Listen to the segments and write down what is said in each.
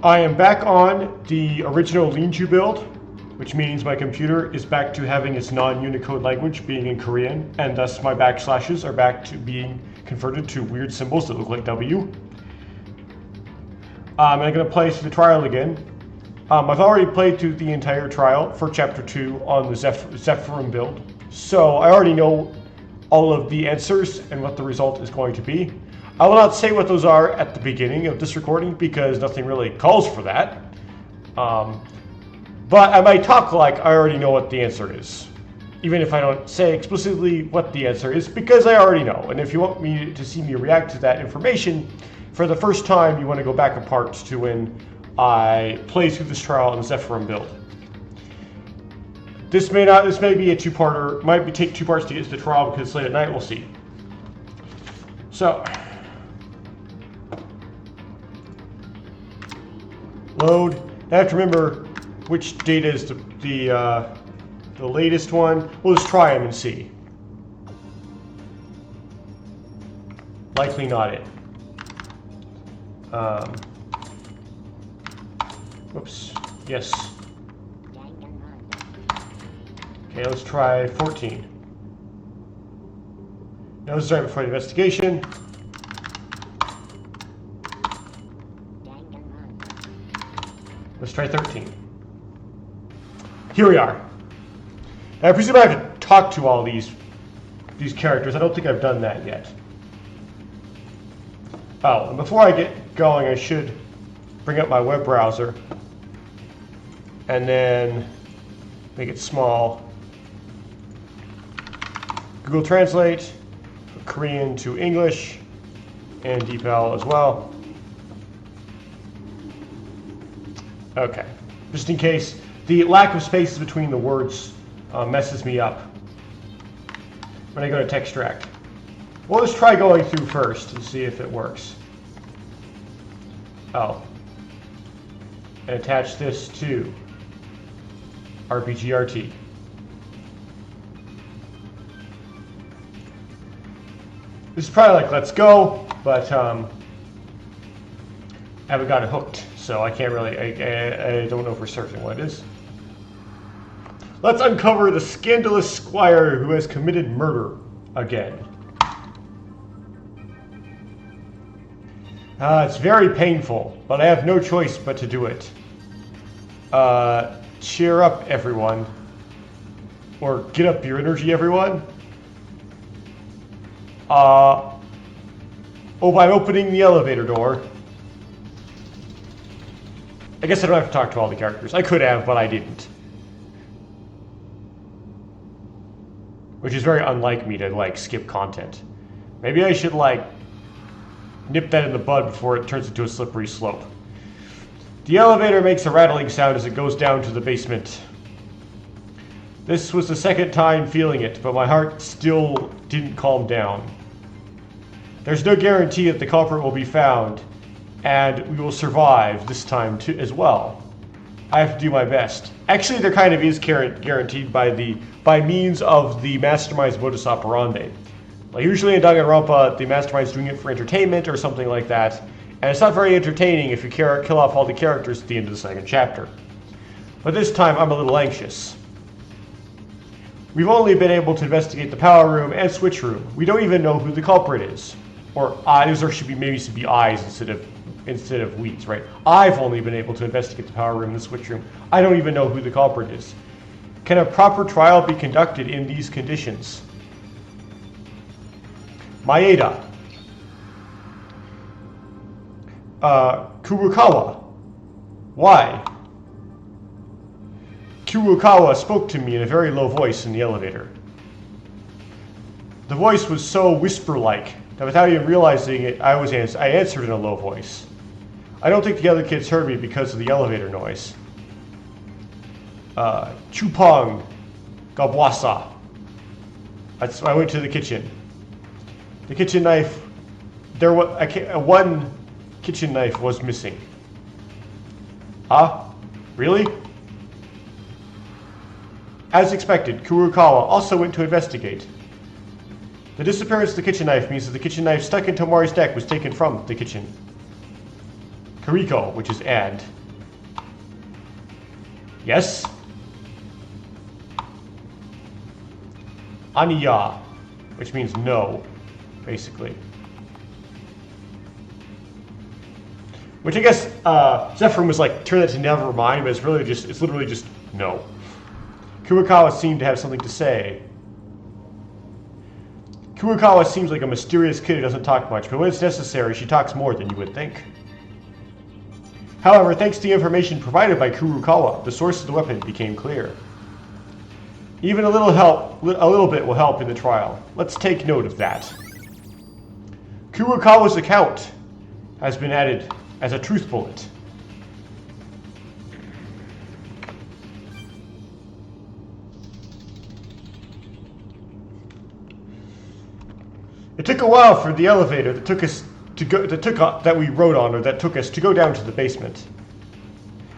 I am back on the original Lean-To build, which means my computer is back to having its non-Unicode language being in Korean, and thus my backslashes are back to being converted to weird symbols that look like W. I'm going to play through the trial again. I've already played through the entire trial for Chapter 2 on the Zephyrin build, so I already know all of the answers and what the result is going to be. I will not say what those are at the beginning of this recording because nothing really calls for that. But I might talk like I already know what the answer is, even if I don't say explicitly what the answer is, because I already know. And if you want me to see me react to that information for the first time, you want to go back a part to when I play through this trial on the Zephyrin build. This may be a two-parter, might take 2 parts to get to the trial because it's late at night, we'll see. So, load. I have to remember which data is the latest one. We'll just try them and see. Likely not it. Whoops. Yes. Okay, let's try 14. Now this is right before the investigation. Let's try 13. Here we are. Now, I presume I have to talk to all these characters. I don't think I've done that yet. Oh, and before I get going, I should bring up my web browser and then make it small. Google Translate, Korean to English, and DeepL as well. Okay, just in case the lack of spaces between the words messes me up when I go to Textract. Well, let's try going through first and see if it works. Oh, and attach this to RPGRT. This is probably like Let's Go, but I haven't got it hooked, so I can't really, I don't know for certain what it is. Let's uncover the scandalous squire who has committed murder again. It's very painful, but I have no choice but to do it. Cheer up, everyone. Or get up your energy, everyone. Oh, by opening the elevator door. I guess I don't have to talk to all the characters. I could have, but I didn't. Which is very unlike me to, like, skip content. Maybe I should, like, nip that in the bud before it turns into a slippery slope. The elevator makes a rattling sound as it goes down to the basement. This was the second time feeling it, but my heart still didn't calm down. There's no guarantee that the culprit will be found, and we will survive this time too, as well. I have to do my best. Actually, there kind of is guaranteed by means of the mastermind's modus operandi. Like usually in Danganronpa, the mastermind's doing it for entertainment or something like that, and it's not very entertaining if you kill off all the characters at the end of the second chapter. But this time, I'm a little anxious. We've only been able to investigate the power room and switch room. We don't even know who the culprit is. Or eyes, or should be eyes instead of weeds, right? I've only been able to investigate the power room and the switch room. I don't even know who the culprit is. Can a proper trial be conducted in these conditions? Maeda. Kurokawa. Why? Kurokawa spoke to me in a very low voice in the elevator. The voice was so whisper-like that without even realizing it, I answered in a low voice. I don't think the other kids heard me because of the elevator noise. Chupang Gabwasa. I went to the kitchen. The kitchen knife, one kitchen knife was missing. Huh? Really? As expected, Kurokawa also went to investigate. The disappearance of the kitchen knife means that the kitchen knife stuck in Tomari's neck was taken from the kitchen. Kariko, which is and. Yes? Aniya, which means no, basically. Which I guess Zephyrin was like, turn that to never mind, but it's literally just no. Kurokawa seemed to have something to say. Kurokawa seems like a mysterious kid who doesn't talk much, but when it's necessary, she talks more than you would think. However, thanks to the information provided by Kurokawa, the source of the weapon became clear. Even a little bit will help in the trial. Let's take note of that. Kurokawa's account has been added as a truth bullet. It took a while for the elevator that took us that we rode on, or that took us to go down to the basement.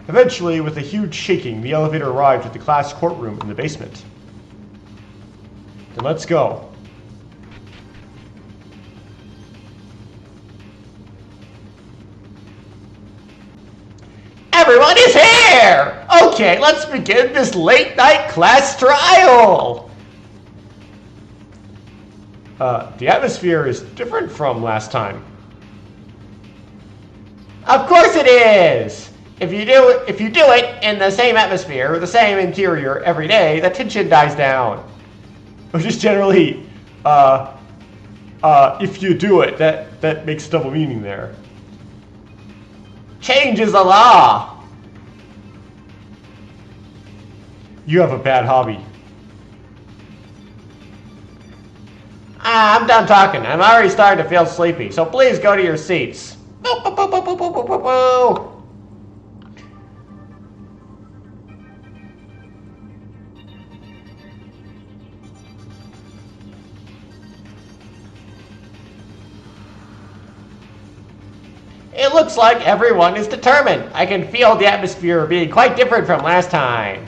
Eventually, with a huge shaking, the elevator arrived at the class courtroom in the basement. Then let's go. Everyone is here! Okay, let's begin this late night class trial! The atmosphere is different from last time. Of course it is! If you do it in the same atmosphere, with the same interior every day, the tension dies down. Which is generally, if you do it, that makes double meaning there. Change is the law! You have a bad hobby. I'm done talking. I'm already starting to feel sleepy, so please go to your seats. It looks like everyone is determined. I can feel the atmosphere being quite different from last time.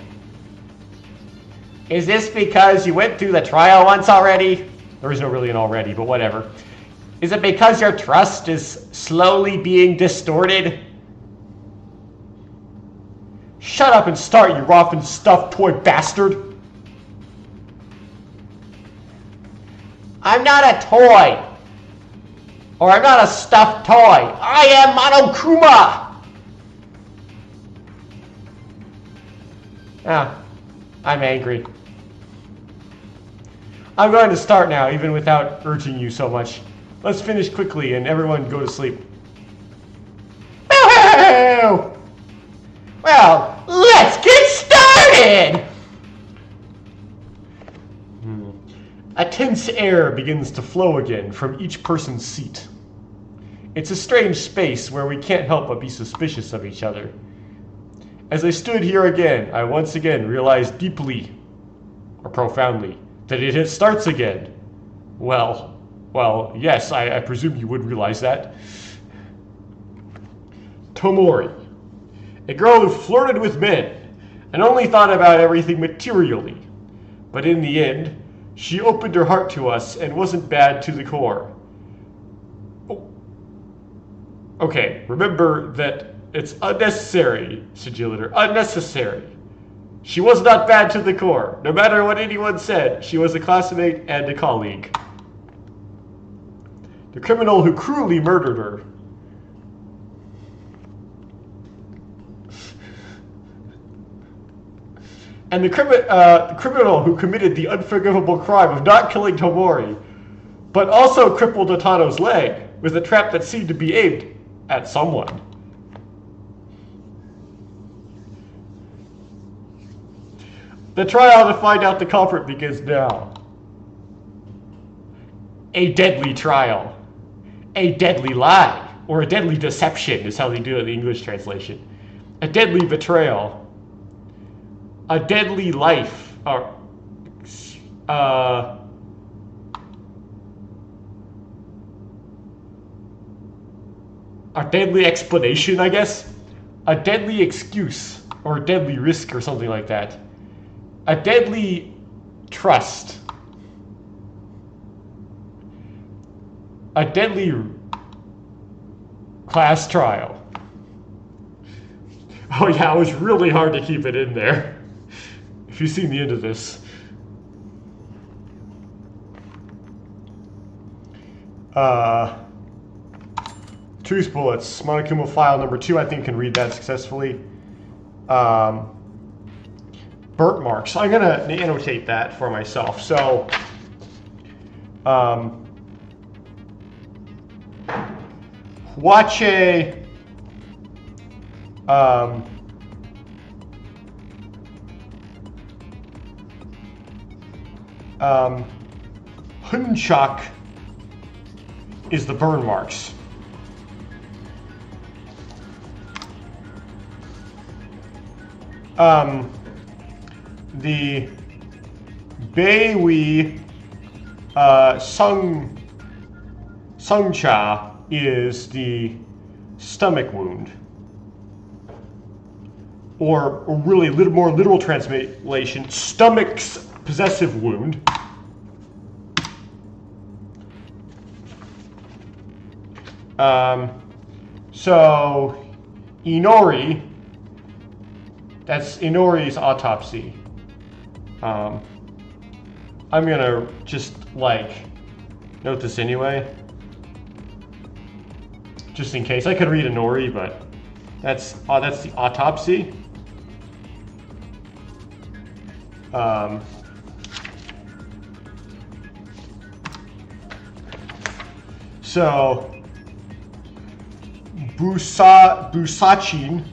Is this because you went through the trial once already? There is no really an already, but whatever. Is it because your trust is slowly being distorted? Shut up and start, you rough and stuffed toy bastard! I'm not a toy! Or I'm not a stuffed toy! I am Monokuma! I'm angry. I'm going to start now, even without urging you so much. Let's finish quickly and everyone go to sleep. Well, let's get started! A tense air begins to flow again from each person's seat. It's a strange space where we can't help but be suspicious of each other. As I stood here again, I once again realized deeply, or profoundly, that it starts again. Well, yes, I presume you would realize that. Tomori, a girl who flirted with men and only thought about everything materially. But in the end, she opened her heart to us and wasn't bad to the core. Okay, remember that it's unnecessary, Sigillator, unnecessary. She was not bad to the core. No matter what anyone said, she was a classmate and a colleague. The criminal who cruelly murdered her. And the criminal who committed the unforgivable crime of not killing Tomori, but also crippled Otano's leg with a trap that seemed to be aimed at someone. The trial to find out the culprit begins now. A deadly trial. A deadly lie, or a deadly deception is how they do it in the English translation. A deadly betrayal. A deadly life, or a deadly explanation, I guess. A deadly excuse, or a deadly risk, or something like that. A deadly trust. A deadly class trial. Oh yeah, it was really hard to keep it in there. If you've seen the end of this. Truth bullets. Monokuma file number 2, I think can read that successfully. Burnt marks. I'm gonna annotate that for myself. So, Huache, Hunchak is the burn marks. The Beiwi Sungcha is the stomach wound. Or really more literal translation, stomach's possessive wound. So Inori, that's Inori's autopsy. I'm gonna just like note this anyway, just in case. I could read Inori, but that's the autopsy. So Busachin,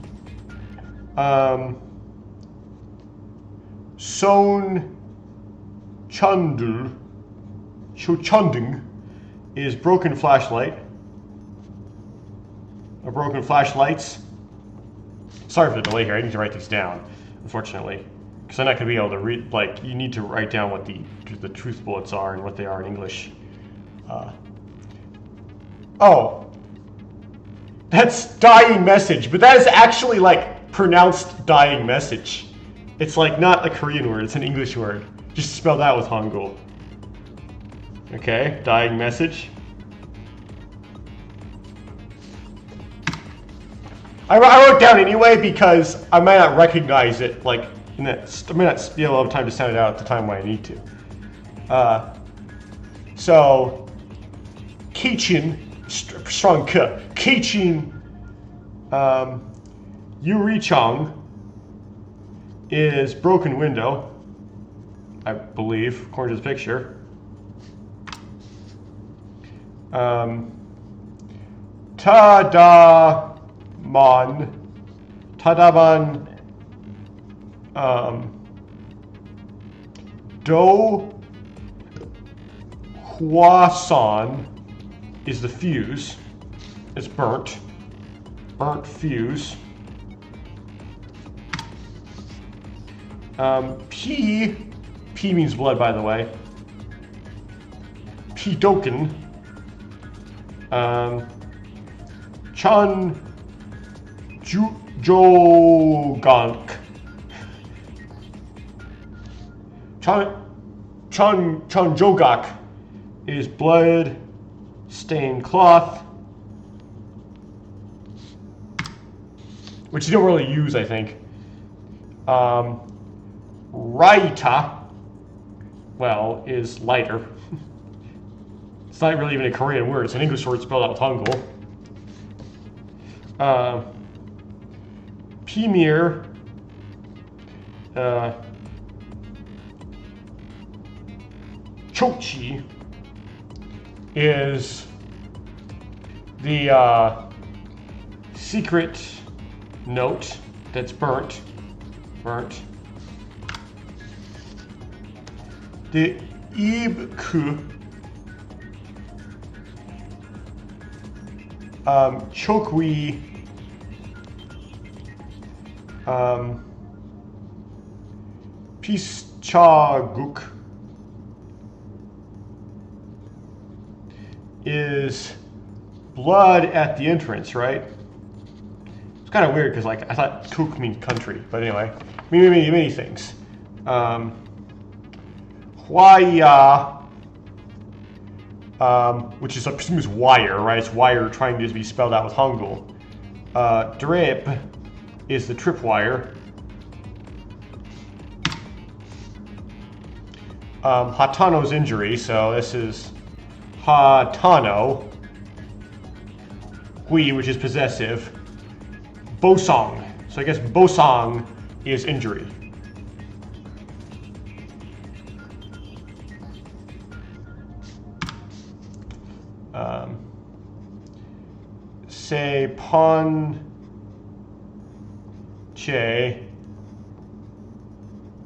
Son Chundung is broken flashlight. Or broken flashlights. Sorry for the delay here. I need to write these down, unfortunately, because I'm not going to be able to read. Like, you need to write down what the truth bullets are and what they are in English. Oh, that's dying message, but that is actually like pronounced dying message. It's like not a Korean word, it's an English word. Just spelled out with Hangul. Okay, dying message. I wrote it down anyway because I might not recognize it, like, I might not be able to have time to sound it out at the time when I need to. So, Keichin, strong K, Keichin Yurichong is broken window, I believe, according to the picture. Tadaban Do Hwasan is the fuse. It's burnt fuse. P means blood, by the way. P-doken. Chun Jogank. Chun Jogak is blood stained cloth, which you don't really use, I think. Raita, well, is lighter. It's not really even a Korean word, it's an English word spelled out with Hangul. Pimir, Chochi is the secret note that's burnt. The Ibku, Chokwi, Pischaguk is blood at the entrance, right? It's kind of weird because, like, I thought Kuk means country, but anyway, many things. Huaya, which is, I presume, is wire, right? It's wire trying to be spelled out with Hangul. Drip is the tripwire. Hatano's injury, so this is Hatano. Hui, which is possessive. Bosong. So I guess Bosong is injury. Se pon che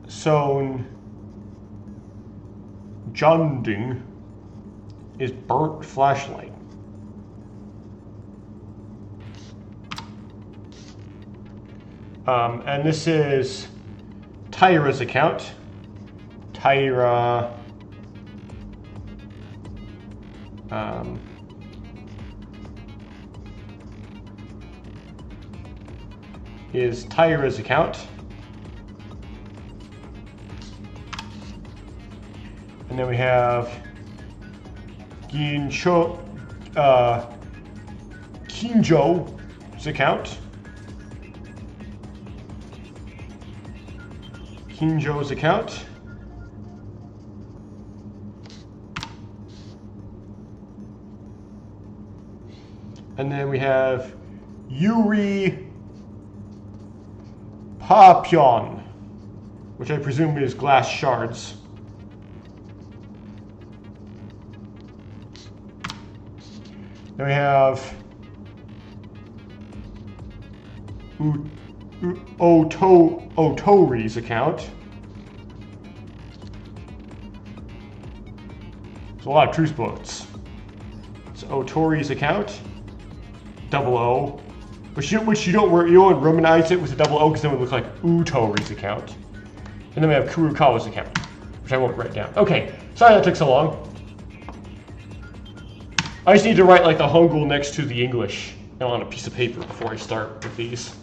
son junding is burnt flashlight. And this is Tyra's account. Tyra is Tyra's account. And then we have Kinjo's account. Kinjo's account. And then we have Yuri Papyon, which I presume is glass shards. Then we have Otori's account. There's a lot of truce boats. So Otori's account, double O, which you don't romanize it with a double O because then it would look like Utori's account. And then we have Kurukawa's account, which I won't write down. Okay, sorry that took so long. I just need to write like the Hangul next to the English on a piece of paper before I start with these.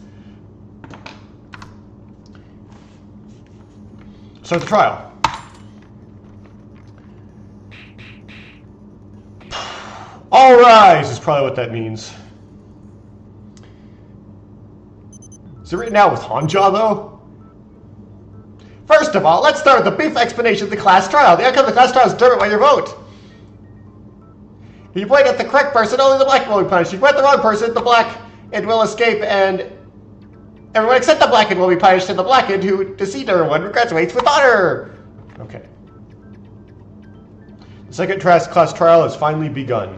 Start the trial. All rise is probably what that means. Is it written out with Hanja though? First of all, let's start with a brief explanation of the class trial. The outcome of the class trial is determined by your vote. If you point at the correct person, only the black will be punished. If you point at the wrong person, the black and will escape, and everyone except the blackened will be punished, and the blackened who deceived everyone graduates with honor. Okay. The second class trial has finally begun.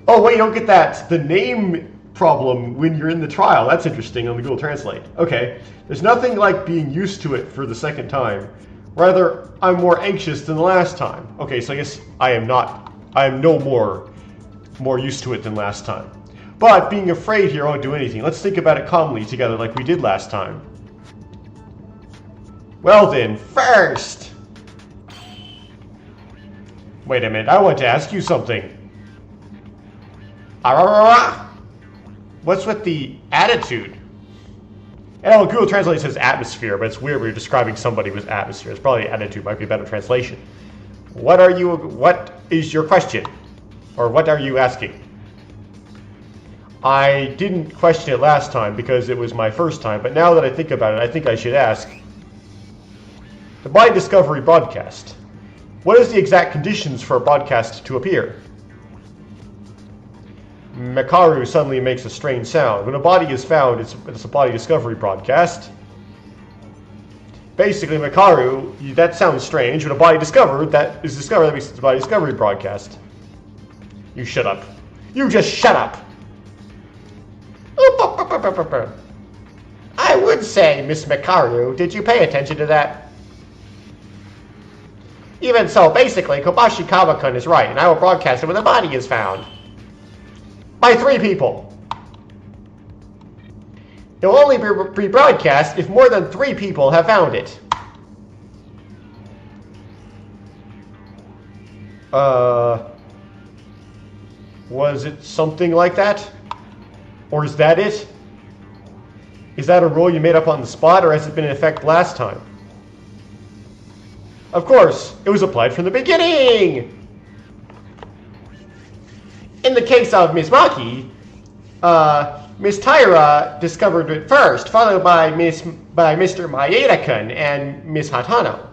Oh wait, you don't get that. The name problem when you're in the trial. That's interesting on the Google Translate. Okay. There's nothing like being used to it for the second time. Rather, I'm more anxious than the last time. Okay, so I guess I am no more used to it than last time. But being afraid here won't do anything. Let's think about it calmly together like we did last time. Well then, first! Wait a minute, I want to ask you something. What's with the attitude? And Google Translate says atmosphere, but it's weird when you're describing somebody with atmosphere. It's probably attitude, might be a better translation. What is your question? Or what are you asking? I didn't question it last time because it was my first time, but now that I think about it, I think I should ask. The Body Discovery broadcast. What is the exact conditions for a broadcast to appear? Mekaru suddenly makes a strange sound. When a body is found, it's a body discovery broadcast. Basically, Mekaru, that sounds strange. When a body that makes it a body discovery broadcast. You shut up. You just shut up. I would say, Miss Mekaru, did you pay attention to that? Even so, basically, Kobashi Kawa-kun is right, and I will broadcast it when the body is found. By 3 people. It will only be broadcast if more than 3 people have found it. Was it something like that? Or is that it? Is that a rule you made up on the spot, or has it been in effect last time? Of course, it was applied from the beginning! In the case of Ms. Maki, Miss Tyra discovered it first, followed by Mr. Maeda-kun and Miss Hatano.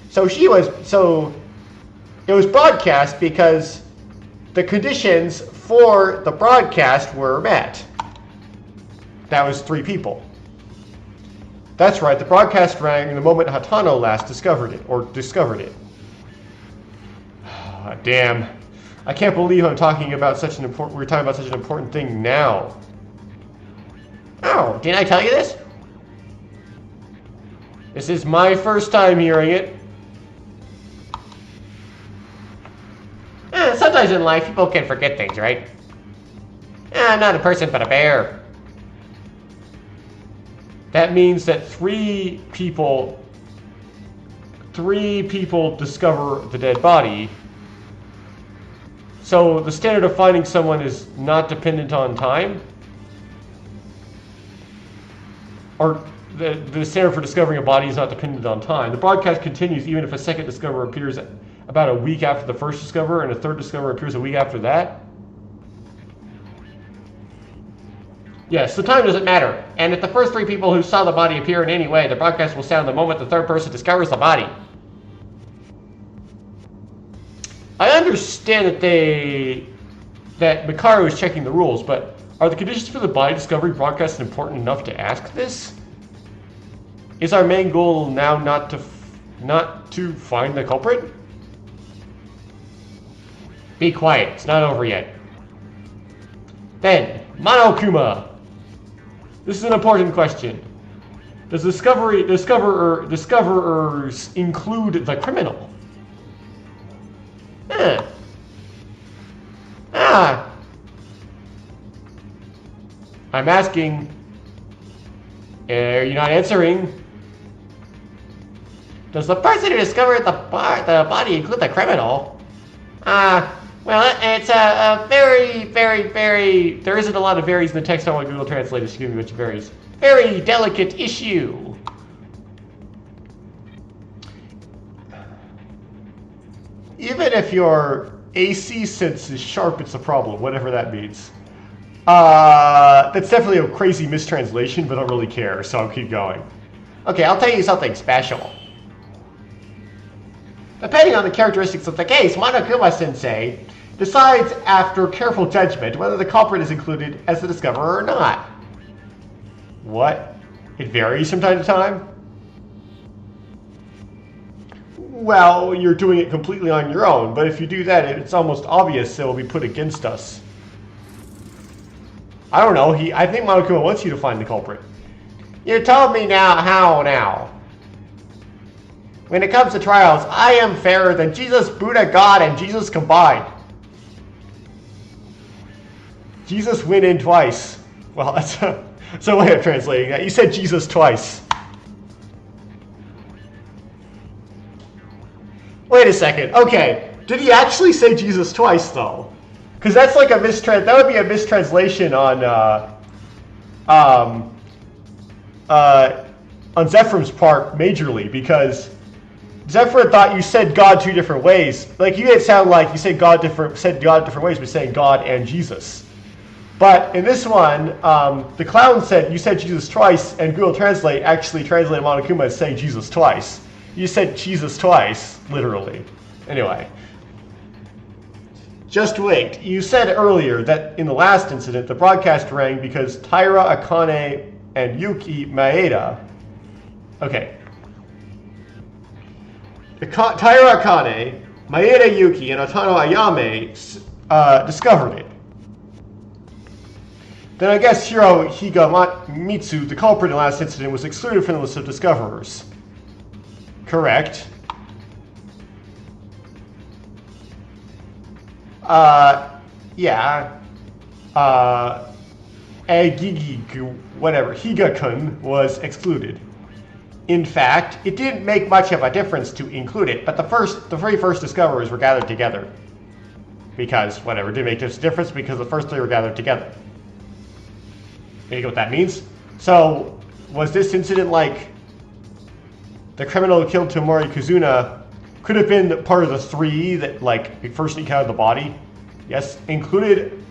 So it was broadcast because the conditions for the broadcast were met. That was 3 people. That's right, the broadcast rang the moment Hatano last discovered it. Damn. I can't believe we're talking about such an important thing now. Oh, didn't I tell you this? This is my first time hearing it. Sometimes in life, people can forget things, right? I'm not a person, but a bear. That means that 3 people discover the dead body. So the standard of finding someone is not dependent on time? Or the standard for discovering a body is not dependent on time. The broadcast continues even if a second discoverer appears about a week after the first discoverer and a third discoverer appears a week after that? Yes, the time doesn't matter. And if the first 3 people who saw the body appear in any way, the broadcast will sound the moment the third person discovers the body. I understand that Mikaru is checking the rules, but are the conditions for the body discovery broadcast important enough to ask this? Is our main goal now not to find the culprit? Be quiet, it's not over yet. Then, Monokuma. This is an important question. Does discoverers include the criminal? I'm asking. Are you not answering? Does the person who discovered the body include the criminal? Well, it's a very, very, very... There isn't a lot of varies in the text on Google Translate, excuse me, which varies. Very delicate issue. Even if your AC sense is sharp, it's a problem, whatever that means. That's definitely a crazy mistranslation, but I don't really care, so I'll keep going. Okay, I'll tell you something special. Depending on the characteristics of the case, Monokuma-sensei decides after careful judgment whether the culprit is included as the discoverer or not. What? It varies from time to time? Well, you're doing it completely on your own, but if you do that, it's almost obvious it will be put against us. I don't know, I think Monokuma wants you to find the culprit. You told me how. When it comes to trials, I am fairer than Jesus, Buddha, God, and Jesus combined. Jesus went in twice. Well, that's a way of translating that. You said Jesus twice. Wait a second. Okay, did he actually say Jesus twice, though? Because that's like that would be a mistranslation on Zephram's part majorly, because Zephram thought you said God 2 different ways. Like, you made it sound like you said God different ways, but saying God and Jesus. But in this one, the clown said you said Jesus twice, and Google Translate actually translated Monokuma as saying Jesus twice. You said Jesus twice, literally. Anyway. Just wait. You said earlier that in the last incident, the broadcast rang because Taira Akane and Yuki Maeda... Okay. Taira Akane, Maeda Yuki, and Atano Ayame discovered it. Then I guess Hiro Higamitsu, the culprit in the last incident, was excluded from the list of discoverers. Correct. Yeah. Whatever. Higa-kun was excluded. In fact, it didn't make much of a difference to include it, but the very first discoverers were gathered together. Because, whatever, it didn't make a difference because the first 3 were gathered together. You know what that means? So, was this incident like the criminal who killed Tomori Kazuna could have been part of the 3 that, like, first encountered the body? Yes, included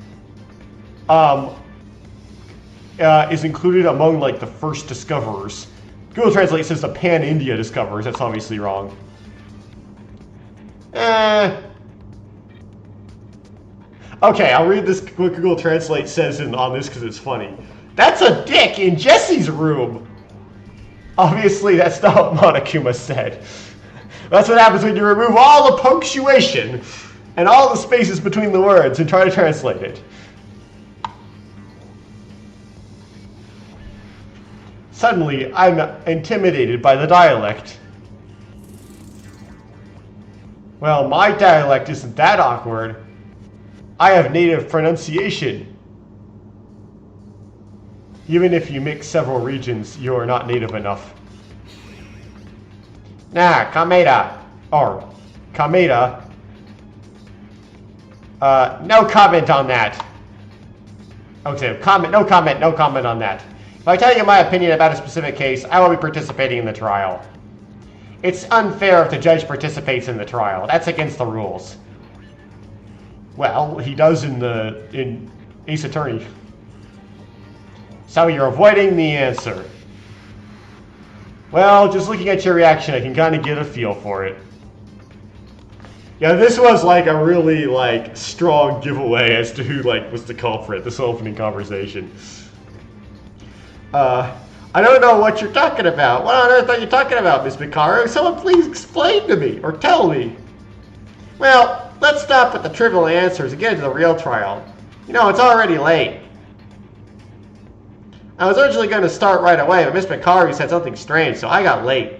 is included among, like, the first discoverers. Google Translate says the Pan-India discoverers. That's obviously wrong. Okay, I'll read this what Google Translate says on this because it's funny. That's a dick in Jesse's room. Obviously, that's not what Monokuma said. That's what happens when you remove all the punctuation and all the spaces between the words and try to translate it. Suddenly, I'm intimidated by the dialect. Well, my dialect isn't that awkward. I have native pronunciation. Even if you mix several regions, you are not native enough. Nah, Kameda. Or, Kameda. No comment on that. Okay, no comment on that. If I tell you my opinion about a specific case, I will be participating in the trial. It's unfair if the judge participates in the trial. That's against the rules. Well, he does in Ace Attorney. So you're avoiding the answer. Well, just looking at your reaction, I can kind of get a feel for it. Yeah, this was like a really like strong giveaway as to who like was the culprit. This opening conversation. I don't know what you're talking about. What on earth are you talking about, Miss Mikaru? Someone please explain to me or tell me. Well, let's stop with the trivial answers and get into the real trial. You know, it's already late. I was originally going to start right away, but Miss Mikaru said something strange, so I got late.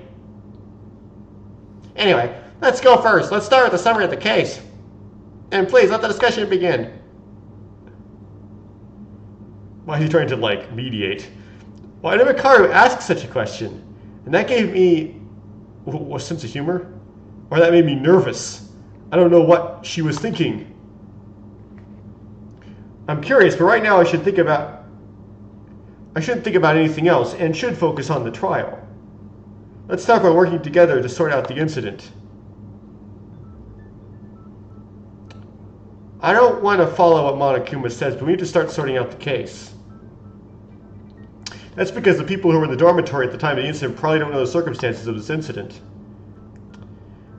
Anyway, let's go first. Let's start with the summary of the case. And please, let the discussion begin. Why are you trying to, like, mediate? Why did Mikaru ask such a question? And that gave me a sense of humor? Or that made me nervous. I don't know what she was thinking. I'm curious, but right now I shouldn't think about anything else and should focus on the trial. Let's start by working together to sort out the incident. I don't want to follow what Monokuma says, but we need to start sorting out the case. That's because the people who were in the dormitory at the time of the incident probably don't know the circumstances of this incident.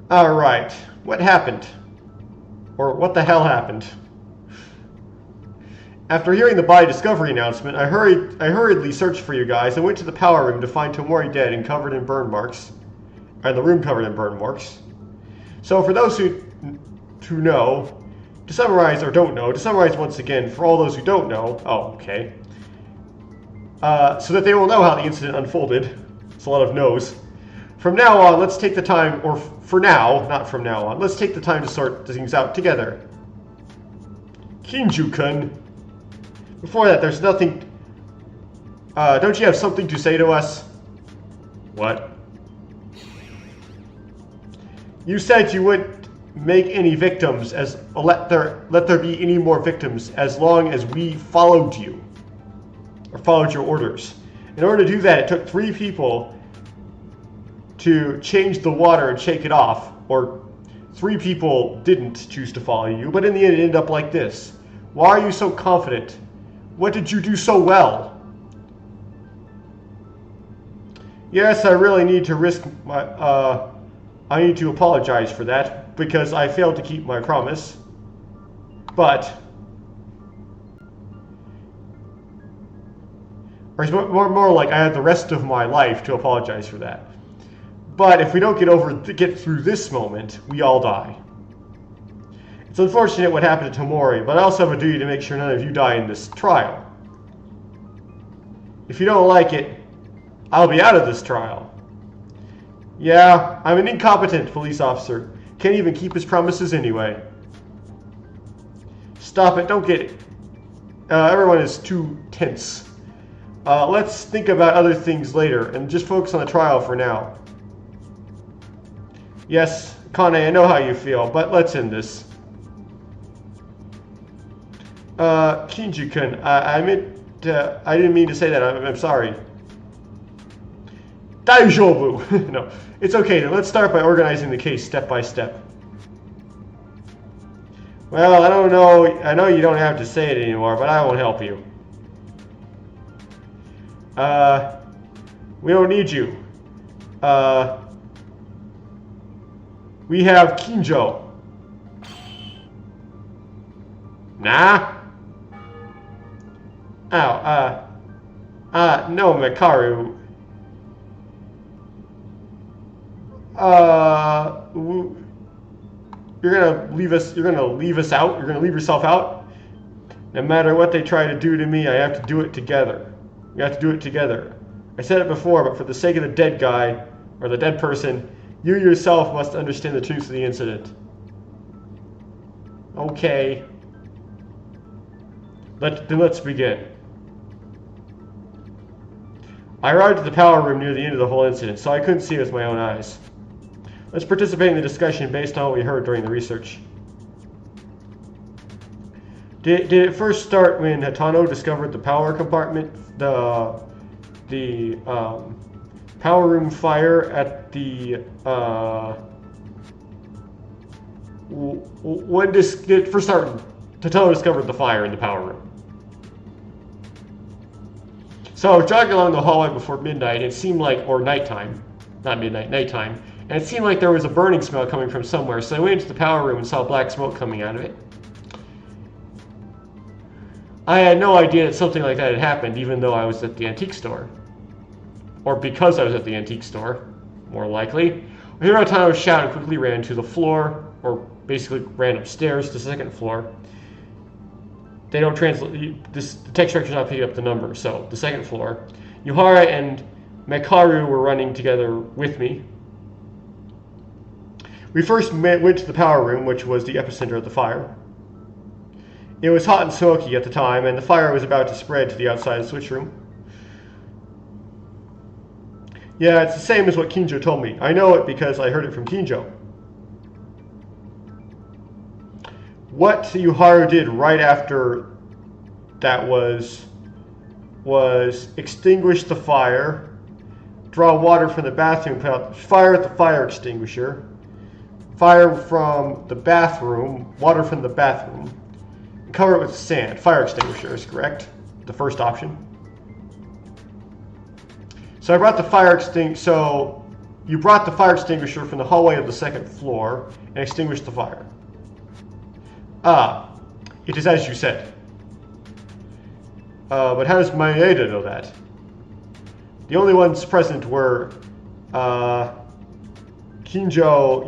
Alright, what happened? Or what the hell happened? After hearing the body discovery announcement, I hurriedly searched for you guys and went to the power room to find Tomori dead and covered in burn marks. And the room covered in burn marks. So for those who know, to summarize, or don't know, to summarize once again, for all those who don't know, so that they will know how the incident unfolded. It's a lot of no's. From now on, let's take the time, or for now, not from now on, let's take the time to sort things out together. Kinju-kun. Before that, there's nothing... don't you have something to say to us? What? You said you wouldn't make any victims, let there be any more victims as long as we followed you. Or followed your orders. In order to do that, it took 3 people to change the water and shake it off. Or 3 people didn't choose to follow you, but in the end it ended up like this. Why are you so confident? What did you do so well? Yes, I really need to risk my... I need to apologize for that, because I failed to keep my promise. But... Or it's more like I had the rest of my life to apologize for that. But if we don't get through this moment, we all die. It's unfortunate what happened to Tomori, but I also have a duty to make sure none of you die in this trial. If you don't like it, I'll be out of this trial. Yeah, I'm an incompetent police officer. Can't even keep his promises anyway. Stop it, don't get it. Everyone is too tense. Let's think about other things later, and just focus on the trial for now. Yes, Kane, I know how you feel, but let's end this. Kinju-kun, I didn't mean to say that, I'm sorry. Daijoubu! No, it's okay, then let's start by organizing the case step by step. Well, I don't know, I know you don't have to say it anymore, but I won't help you. We don't need you. We have Kinjo. Nah? Oh, no, Makaru. You're gonna leave us out? You're gonna leave yourself out? No matter what they try to do to me, I have to do it together. We have to do it together. I said it before, but for the sake of the dead guy, or the dead person, you yourself must understand the truth of the incident. Okay. Let's begin. I arrived at the power room near the end of the whole incident, so I couldn't see it with my own eyes. Let's participate in the discussion based on what we heard during the research. Did it first start when Hatano discovered the power compartment, the power room fire at the when did it first start? Hatano discovered the fire in the power room. So I was jogging along the hallway before midnight. It seemed like, or nighttime, not midnight, nighttime, and it seemed like there was a burning smell coming from somewhere. So I went into the power room and saw black smoke coming out of it. I had no idea that something like that had happened, even though I was at the antique store. Or because I was at the antique store, more likely. I heard Hatano shout and quickly ran to the floor, or basically ran upstairs to the second floor. They don't translate, the text director's not picking up the number, so the second floor. Yuhara and Mekaru were running together with me. We first went to the power room, which was the epicenter of the fire. It was hot and smoky at the time, and the fire was about to spread to the outside of the switch room. Yeah, it's the same as what Kinjo told me. I know it because I heard it from Kinjo. What Yuharu did right after that was extinguish the fire, draw water from the bathroom, put out fire at the fire extinguisher, fire from the bathroom, water from the bathroom, and cover it with sand. Fire extinguisher is correct, the first option. So I brought the fire extinguisher. So you brought the fire extinguisher from the hallway of the second floor and extinguished the fire. Ah, it is as you said. But how does Maeda know that? The only ones present were Kinjo,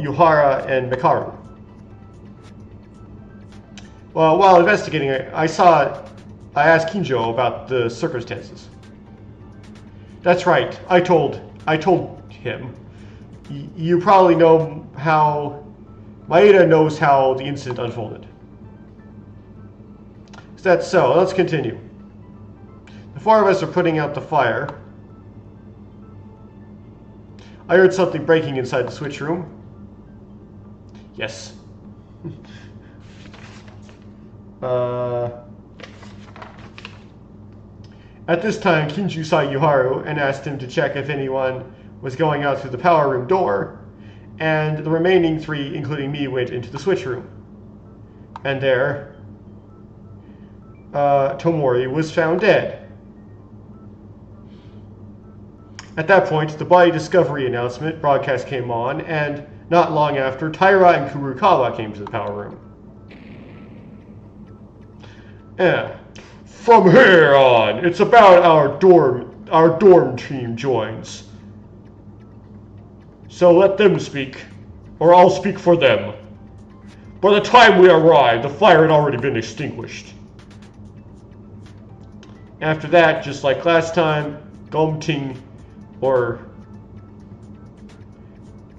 Yuhara, and Mekaru. Well, while investigating, I asked Kinjo about the circumstances. That's right. I told him. You probably know how Maeda knows how the incident unfolded. Is that so? Let's continue. The four of us are putting out the fire. I heard something breaking inside the switch room. Yes. At this time, Kinju saw Yuharu and asked him to check if anyone was going out through the power room door, and the remaining three, including me, went into the switch room. And there, Tomori was found dead. At that point, the body discovery announcement broadcast came on, and not long after, Taira and Kurukawa came to the power room. From here on, it's about our dorm team joins. So let them speak, or I'll speak for them. By the time we arrived, the fire had already been extinguished. After that, just like last time, Gomting, or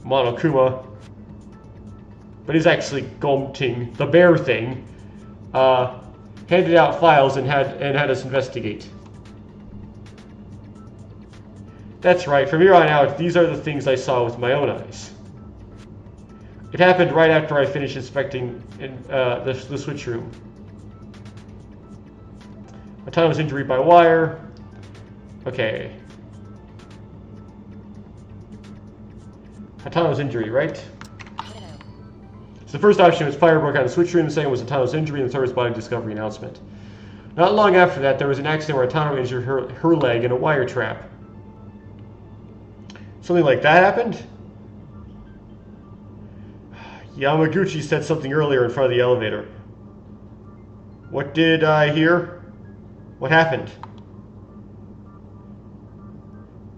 Monokuma, but he's actually Gomting, the bear thing, handed out files and had us investigate. That's right, from here on out, these are the things I saw with my own eyes. It happened right after I finished inspecting the switch room. Hatano's injury by wire. Okay. Hatano's injury, right? So the first option was fire broke out in the switch room, the second was Hatano's injury, and the third was body discovery announcement. Not long after that, there was an accident where Hatano injured her leg in a wire trap. Something like that happened? Yamaguchi said something earlier in front of the elevator. What did I hear? What happened?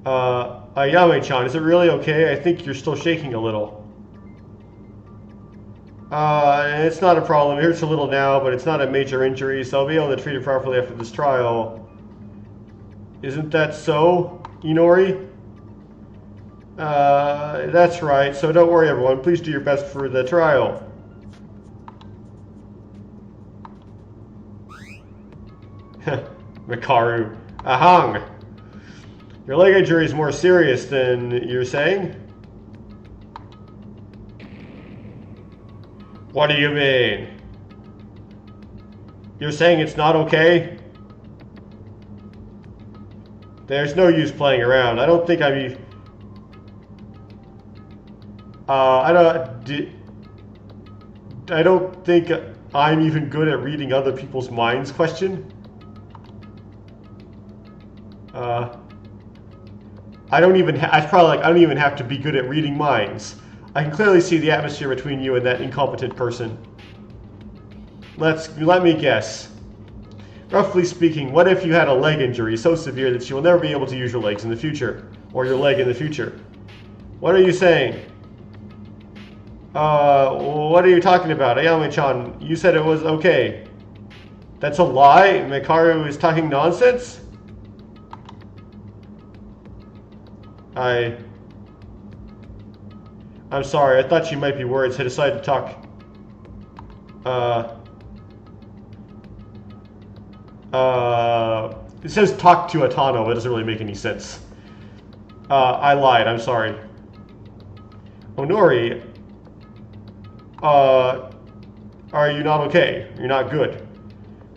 Ayame-chan, is it really okay? I think you're still shaking a little. It's not a problem. It hurts a little now, but it's not a major injury, so I'll be able to treat it properly after this trial. Isn't that so, Inori? That's right, so don't worry everyone. Please do your best for the trial. Mikaru. Ahang! Your leg injury is more serious than you're saying? What do you mean? You're saying it's not okay? There's no use playing around. I don't think I'm I don't think I'm even good at reading other people's minds question. I don't even have to be good at reading minds. I can clearly see the atmosphere between you and that incompetent person. Let me guess. Roughly speaking, what if you had a leg injury so severe that you will never be able to use your legs in the future? Or your leg in the future? What are you saying? What are you talking about? Ayame-chan, you said it was okay. That's a lie? Mikaru is talking nonsense? I'm sorry, I thought she might be worried, so I decided to talk. It says talk to Hatano, but it doesn't really make any sense. I lied, I'm sorry. Onori, are you not okay? You're not good.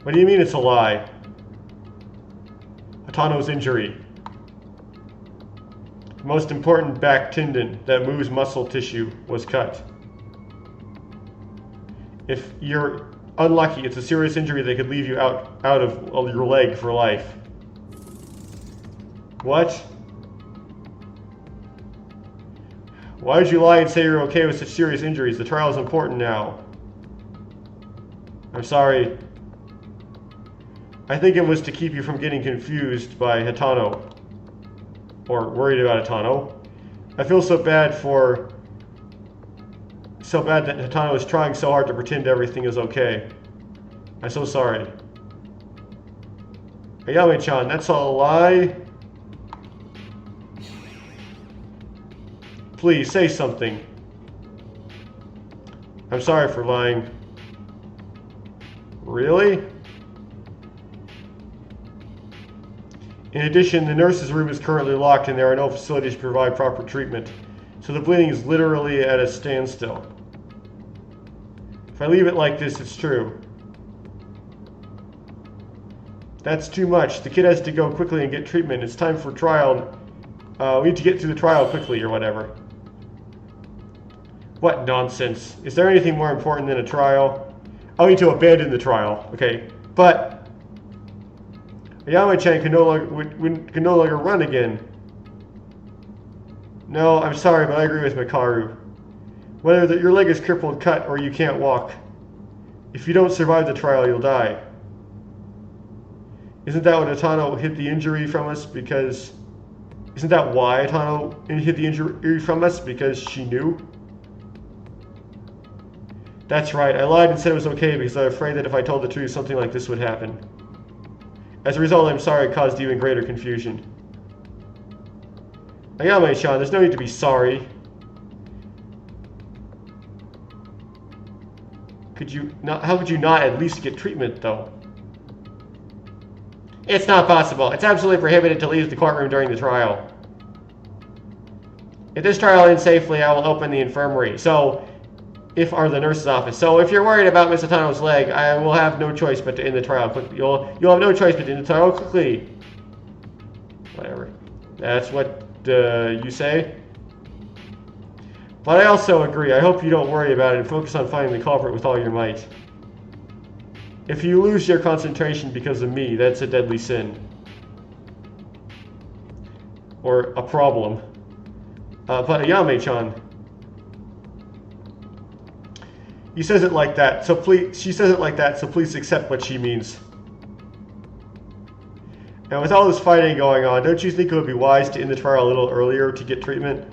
What do you mean it's a lie? Hatano's injury. The most important back tendon that moves muscle tissue was cut. If you're unlucky, it's a serious injury that could leave you out of your leg for life. What? Why would you lie and say you're okay with such serious injuries? The trial is important now. I'm sorry. I think it was to keep you from getting confused by Hatano. Or worried about Hatano. I feel so bad that Hatano is trying so hard to pretend everything is okay. I'm so sorry. Ayame-chan, that's all a lie? Please, say something. I'm sorry for lying. Really? In addition, the nurse's room is currently locked and there are no facilities to provide proper treatment, so the bleeding is literally at a standstill. If I leave it like this, it's true. That's too much. The kid has to go quickly and get treatment. It's time for trial. We need to get through the trial quickly or whatever. What nonsense. Is there anything more important than a trial? I need to abandon the trial. Okay, but Ayame-chan can no longer run again. No, I'm sorry, but I agree with Mikaru. Whether your leg is crippled, cut, or you can't walk, if you don't survive the trial, you'll die. Isn't that what Hatano hid the injury from us because... Isn't that why Hatano hid the injury from us? Because she knew? That's right, I lied and said it was okay because I was afraid that if I told the truth, something like this would happen. As a result, I'm sorry it caused even greater confusion. Ayame-chan, there's no need to be sorry. How could you not at least get treatment, though? It's not possible. It's absolutely prohibited to leave the courtroom during the trial. If this trial ends safely, I will open the infirmary. Or the nurse's office. So if you're worried about Miss Hatano's leg, I will have no choice but to end the trial quickly. You'll have no choice but to end the trial quickly. Whatever. That's what you say? But I also agree. I hope you don't worry about it and focus on finding the culprit with all your might. If you lose your concentration because of me, that's a deadly sin. Or a problem. But Ayame-chan, he says it like that, so please. She says it like that, so please accept what she means. And with all this fighting going on, don't you think it would be wise to end the trial a little earlier to get treatment?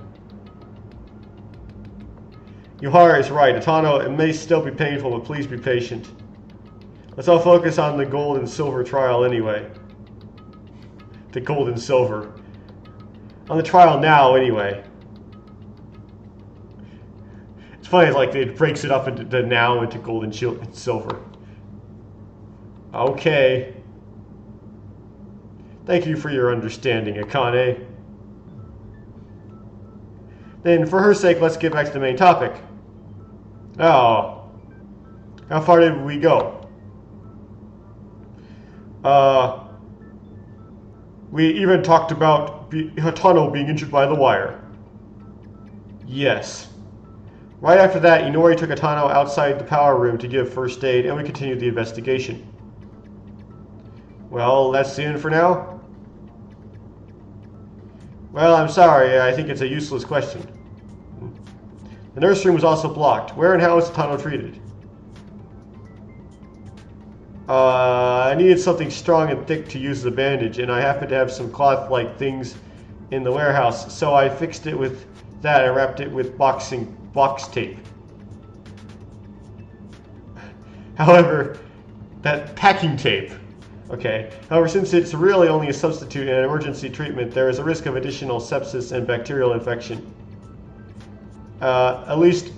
Yuhara is right. Atano, it may still be painful, but please be patient. Let's all focus on the gold and silver trial anyway. The gold and silver. On the trial now anyway. It's funny, it's like it breaks it up into the now into gold and silver. Okay. Thank you for your understanding, Akane. Then, for her sake, let's get back to the main topic. Oh. How far did we go? We even talked about Hatano being injured by the wire. Yes. Right after that, Inori took Hatano outside the power room to give first aid, and we continued the investigation. Well, that's the end for now? Well, I'm sorry, I think it's a useless question. The nurse room was also blocked. Where and how was Hatano treated? I needed something strong and thick to use as a bandage, and I happened to have some cloth-like things in the warehouse, so I fixed it with that and wrapped it with box tape. However, that packing tape. Okay. However, since it's really only a substitute in an emergency treatment, there is a risk of additional sepsis and bacterial infection. At least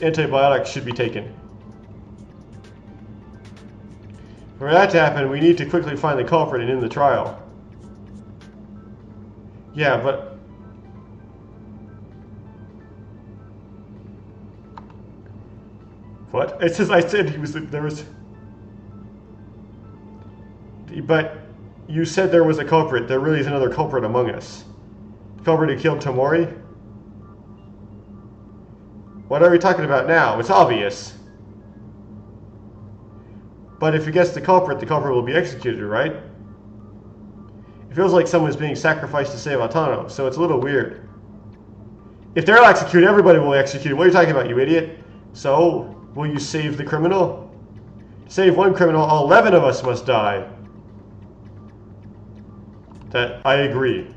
antibiotics should be taken. For that to happen, we need to quickly find the culprit and end the trial. Yeah, but... What? It says I said he was... There was... But you said there was a culprit. There really is another culprit among us. The culprit who killed Tomori? What are we talking about now? It's obvious. But if you guess the culprit will be executed, right? It feels like someone's being sacrificed to save Atano, so it's a little weird. If they're executed, everybody will be executed. What are you talking about, you idiot? So, will you save the criminal? To save one criminal, all 11 of us must die. That I agree.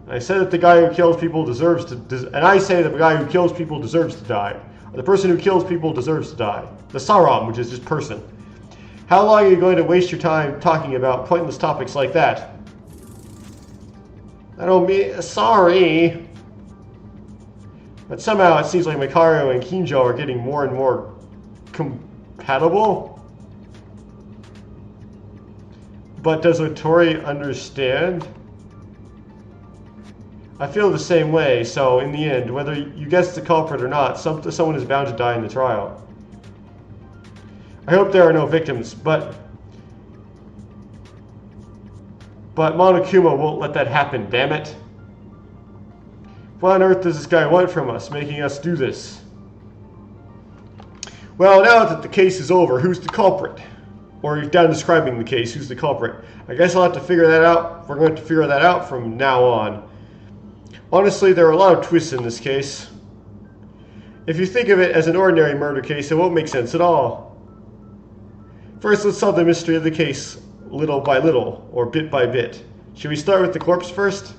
I said that the guy who kills people deserves to, and I say that the guy who kills people deserves to die. Or the person who kills people deserves to die. The Saram, which is just person. How long are you going to waste your time talking about pointless topics like that? I don't mean, sorry. But somehow it seems like Makaru and Kinjo are getting more and more compatible. But does Otori understand? I feel the same way, so in the end, whether you guess the culprit or not, someone is bound to die in the trial. I hope there are no victims, but Monokuma won't let that happen, damn it. What on earth does this guy want from us, making us do this? Well, now that the case is over, who's the culprit? Or you're done describing the case, who's the culprit? I guess I'll have to figure that out. We're going to figure that out from now on. Honestly, there are a lot of twists in this case. If you think of it as an ordinary murder case, it won't make sense at all. First, let's solve the mystery of the case little by little, or bit by bit. Should we start with the corpse first?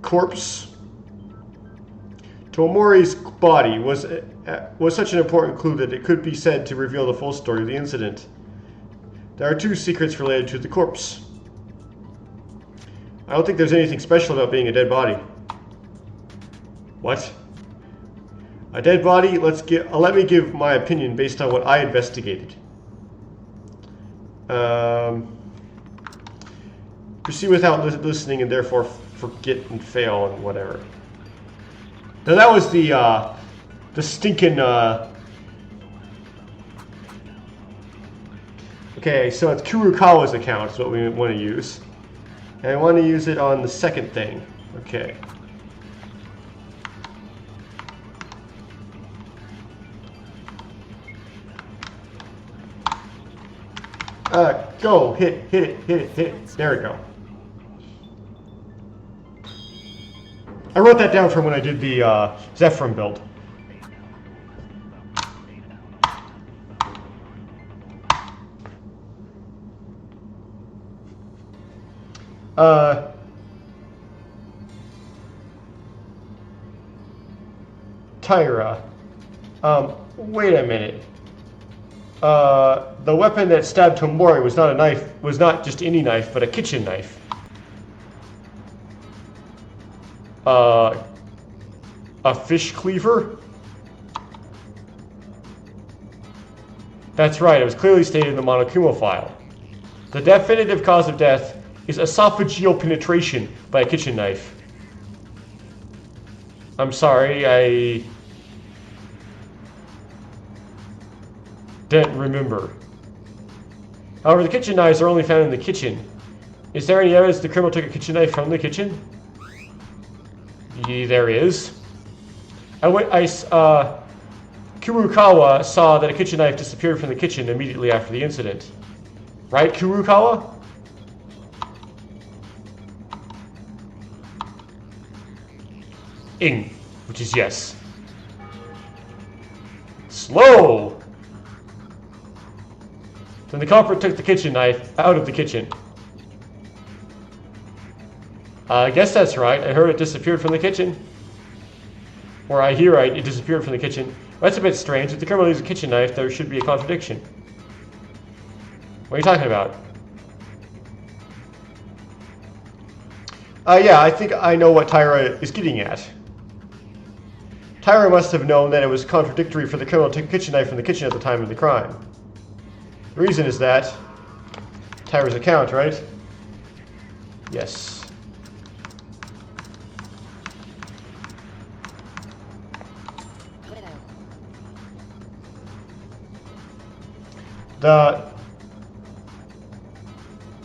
Corpse. Tomori's body was such an important clue that it could be said to reveal the full story of the incident. There are two secrets related to the corpse. I don't think there's anything special about being a dead body. What? A dead body? Let me give my opinion based on what I investigated. Proceed without listening and therefore forget and fail and whatever. Now that was the stinking, Okay, so it's Kurukawa's account is what we want to use. And I want to use it on the second thing. Okay. Go. Hit it. There we go. I wrote that down from when I did the Zephyrin build. Tyra. Wait a minute. The weapon that stabbed Tomori was not a knife, was not just any knife, but a kitchen knife. A fish cleaver? That's right, it was clearly stated in the Monokuma file. The definitive cause of death is esophageal penetration by a kitchen knife. I'm sorry, I didn't remember. However, the kitchen knives are only found in the kitchen. Is there any evidence the criminal took a kitchen knife from the kitchen? Yeah, there is. Kurukawa saw that a kitchen knife disappeared from the kitchen immediately after the incident. Right, Kurukawa? Ing, which is yes. Slow! Then the culprit took the kitchen knife out of the kitchen. I guess that's right. I heard it disappeared from the kitchen. Or I hear it disappeared from the kitchen. That's a bit strange. If the criminal used a kitchen knife, there should be a contradiction. What are you talking about? Yeah, I think I know what Tyra is getting at. Tyra must have known that it was contradictory for the criminal to take a kitchen knife from the kitchen at the time of the crime. The reason is that Tyra's account, right? Yes.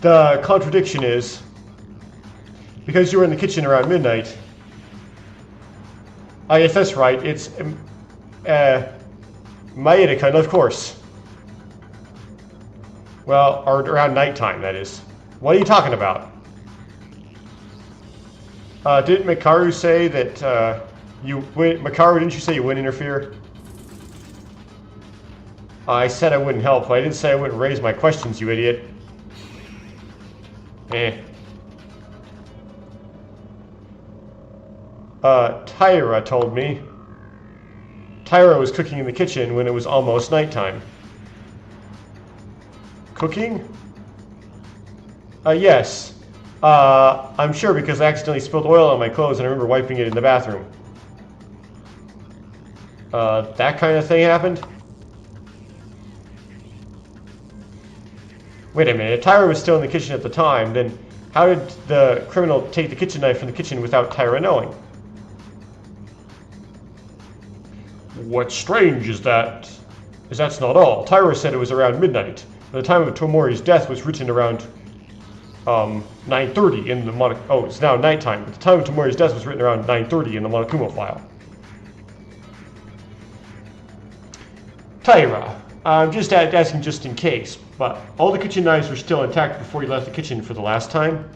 The contradiction is, because you were in the kitchen around midnight. Yes, that's right. It's Maedika, of course. Well, or around nighttime, that is. What are you talking about? Didn't Makaru say that Makaru, didn't you say you wouldn't interfere? I said I wouldn't help, but I didn't say I wouldn't raise my questions, you idiot. Tyra told me. Tyra was cooking in the kitchen when it was almost nighttime. Cooking? Yes. I'm sure because I accidentally spilled oil on my clothes and I remember wiping it in the bathroom. That kind of thing happened? Wait a minute, if Tyra was still in the kitchen at the time, then how did the criminal take the kitchen knife from the kitchen without Tyra knowing? What's strange is that's not all. Tyra said it was around midnight. The time of Tomori's death was written around 9:30 in the oh, it's now nighttime, but the time of Tomori's death was written around 9:30 in the Monokuma file. Tyra, I'm just asking just in case, but all the kitchen knives were still intact before you left the kitchen for the last time?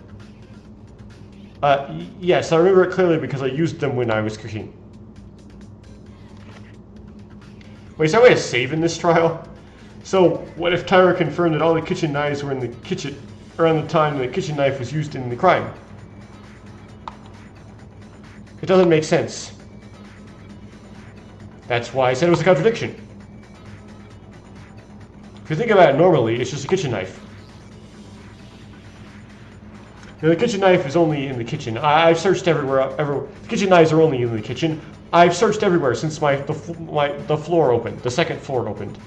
Yes, I remember it clearly because I used them when I was cooking. Wait, is that way to save in this trial? So, what if Tyra confirmed that all the kitchen knives were in the kitchen around the time the kitchen knife was used in the crime? It doesn't make sense. That's why I said it was a contradiction. If you think about it normally, it's just a kitchen knife. Now, the kitchen knife is only in the kitchen. I've searched everywhere. The kitchen knives are only in the kitchen. I've searched everywhere since the floor opened, the second floor opened.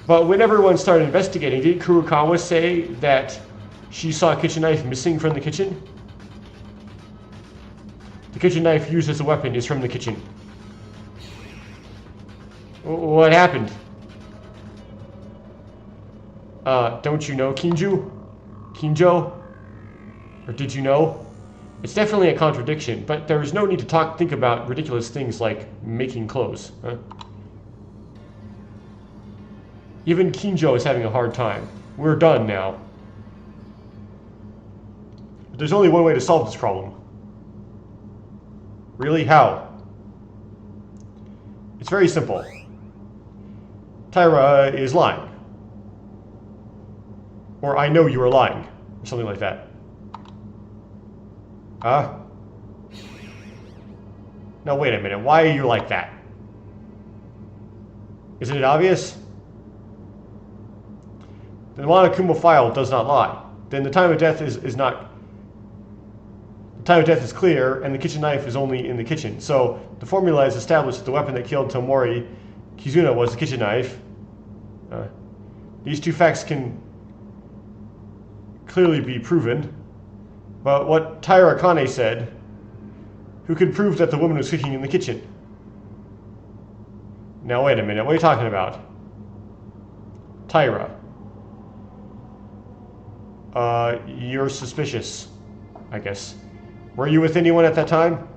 But when everyone started investigating, did Kurokawa say that she saw a kitchen knife missing from the kitchen? The kitchen knife used as a weapon is from the kitchen. What happened? Don't you know Kinju? Kinjo? Or did you know? It's definitely a contradiction, but there is no need to think about ridiculous things like making clothes. Huh? Even Kinjo is having a hard time. We're done now. But there's only one way to solve this problem. Really? How? It's very simple. Tyra is lying. Or I know you are lying. Or something like that. Huh? No, wait a minute. Why are you like that? Isn't it obvious? The Monokuma file does not lie. Then the time of death is not... The time of death is clear, and the kitchen knife is only in the kitchen. So, the formula is established that the weapon that killed Tomori Kizuna was the kitchen knife. These two facts can clearly be proven. But what Taira Akane said, who could prove that the woman was cooking in the kitchen? Now wait a minute, what are you talking about? Taira. You're suspicious, I guess. Were you with anyone at that time?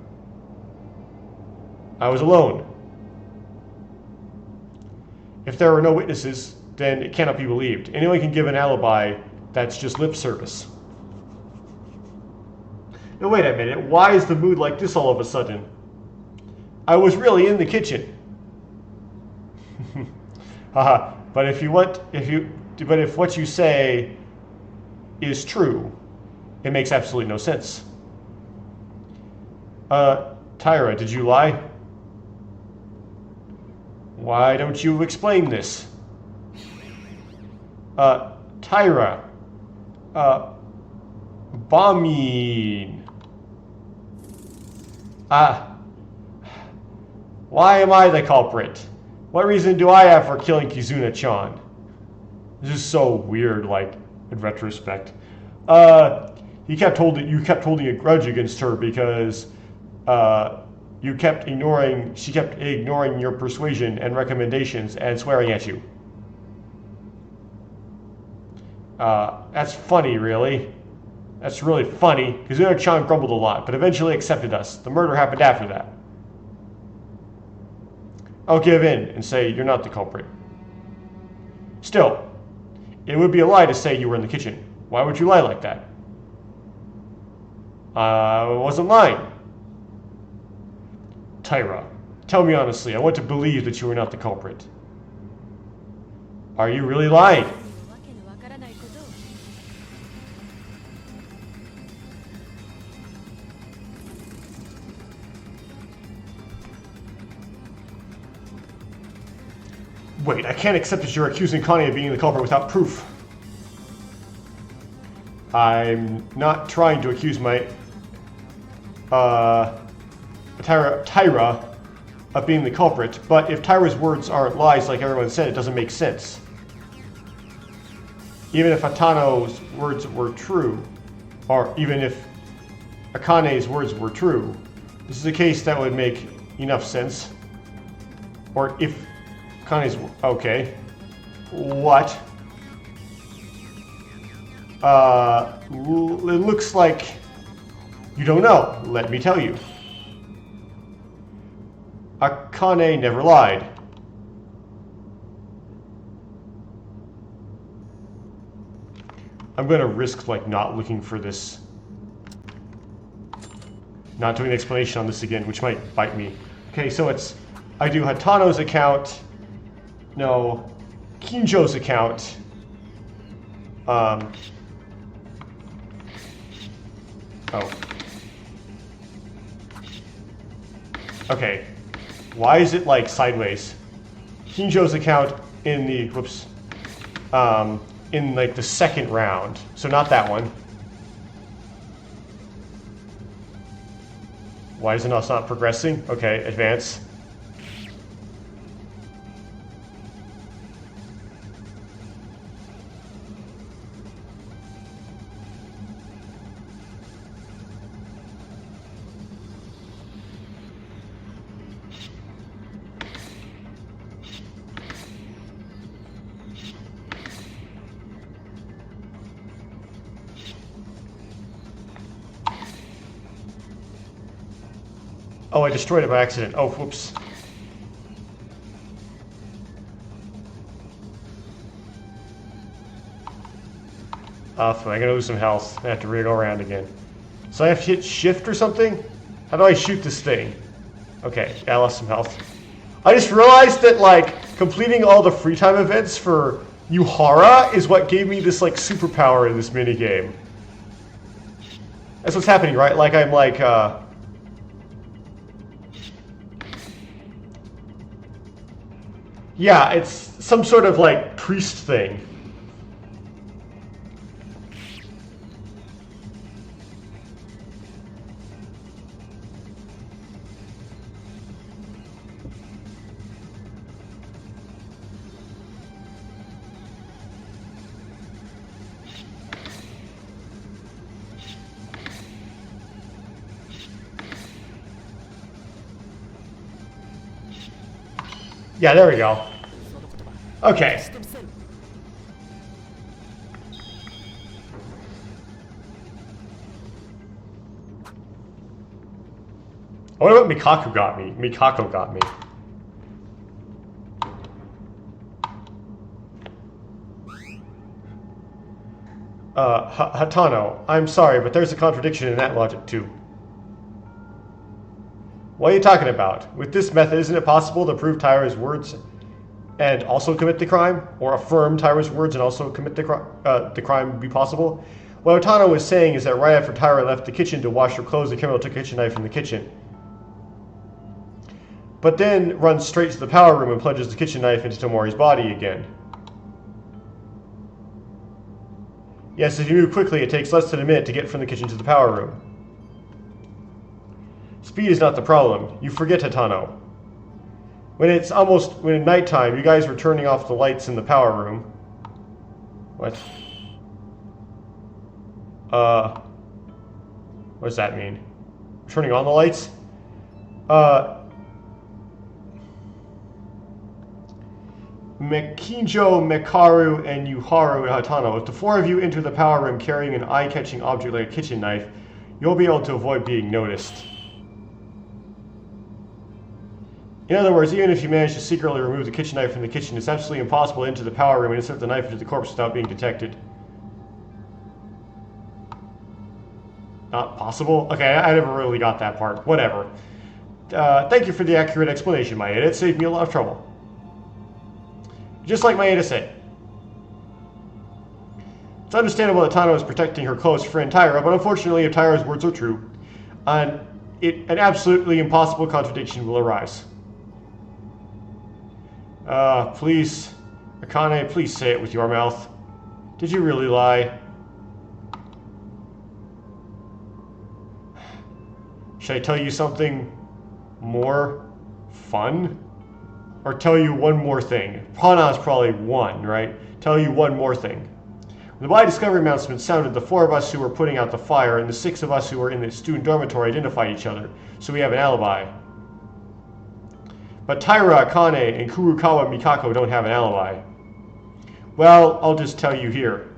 I was alone. If there are no witnesses, then it cannot be believed. Anyone can give an alibi that's just lip service. Now wait a minute, why is the mood like this all of a sudden? I was really in the kitchen. Haha, but if what you say is true, it makes absolutely no sense. Tyra, did you lie? Why don't you explain this? Tyra. Bombing. Why am I the culprit? What reason do I have for killing Kizuna-chan? This is so weird, like, in retrospect. You kept holding a grudge against her because she kept ignoring your persuasion and recommendations and swearing at you. That's funny, really. That's really funny. Kizuna-chan grumbled a lot, but eventually accepted us. The murder happened after that. I'll give in and say you're not the culprit. Still, it would be a lie to say you were in the kitchen. Why would you lie like that? I wasn't lying. Tyra, tell me honestly, I want to believe that you were not the culprit. Are you really lying? Wait, I can't accept that you're accusing Connie of being the culprit without proof. I'm not trying to accuse my Tyra of being the culprit, but if Tyra's words aren't lies like everyone said, it doesn't make sense. Even if Atano's words were true, or even if Akane's words were true, this is a case that would make enough sense. Or if Akane's... okay. What? It looks like you don't know. Let me tell you. Akane never lied. I'm going to risk, like, not looking for this. Not doing an explanation on this again, which might bite me. Okay, so it's... I do Hatano's account. No. Kinjo's account. Oh. Okay. Why is it, like, sideways? Kinjo's account in the... whoops. In, like, the second round. So not that one. Why is it not progressing? Okay, advance. Oh, I destroyed it by accident. Oh, whoops. So I'm gonna lose some health. I have to re-go around again. So I have to hit shift or something? How do I shoot this thing? Okay, yeah, I lost some health. I just realized that, like, completing all the free time events for Yuhara is what gave me this, like, superpower in this minigame. That's what's happening, right? Like, I'm like, yeah, it's some sort of, like, priest thing. Yeah, there we go. Okay. I wonder what Mikako got me. Mikako got me. Hatano, I'm sorry, but there's a contradiction in that logic too. What are you talking about? With this method, isn't it possible to prove Tyra's words and also commit the crime? Or affirm Tyra's words and also commit the crime would be possible? What Otano was saying is that right after Tyra left the kitchen to wash her clothes, the criminal took a kitchen knife from the kitchen. But then runs straight to the power room and plunges the kitchen knife into Tomori's body again. Yes, if you move quickly, it takes less than a minute to get from the kitchen to the power room. Speed is not the problem. You forget, Hatano. When it's nighttime, you guys were turning off the lights in the power room. What? What does that mean? Turning on the lights? Mekinjo, Mekaru, and Yuharu and Hatano. If the four of you enter the power room carrying an eye-catching object like a kitchen knife, you'll be able to avoid being noticed. In other words, even if you manage to secretly remove the kitchen knife from the kitchen, it's absolutely impossible to enter the power room and insert the knife into the corpse without being detected. Not possible? Okay, I never really got that part. Whatever. Thank you for the accurate explanation, Maeda. It saved me a lot of trouble. Just like Maeda said. It's understandable that Tano is protecting her close friend Tyra, but unfortunately, if Tyra's words are true, an absolutely impossible contradiction will arise. Please, Akane, please say it with your mouth. Did you really lie? Should I tell you something more fun? Or tell you one more thing? Hana's probably one, right? Tell you one more thing. When the body discovery announcement sounded, the four of us who were putting out the fire and the six of us who were in the student dormitory identified each other, so we have an alibi. But Tyra, Akane, and Kurukawa Mikako don't have an alibi. Well, I'll just tell you here.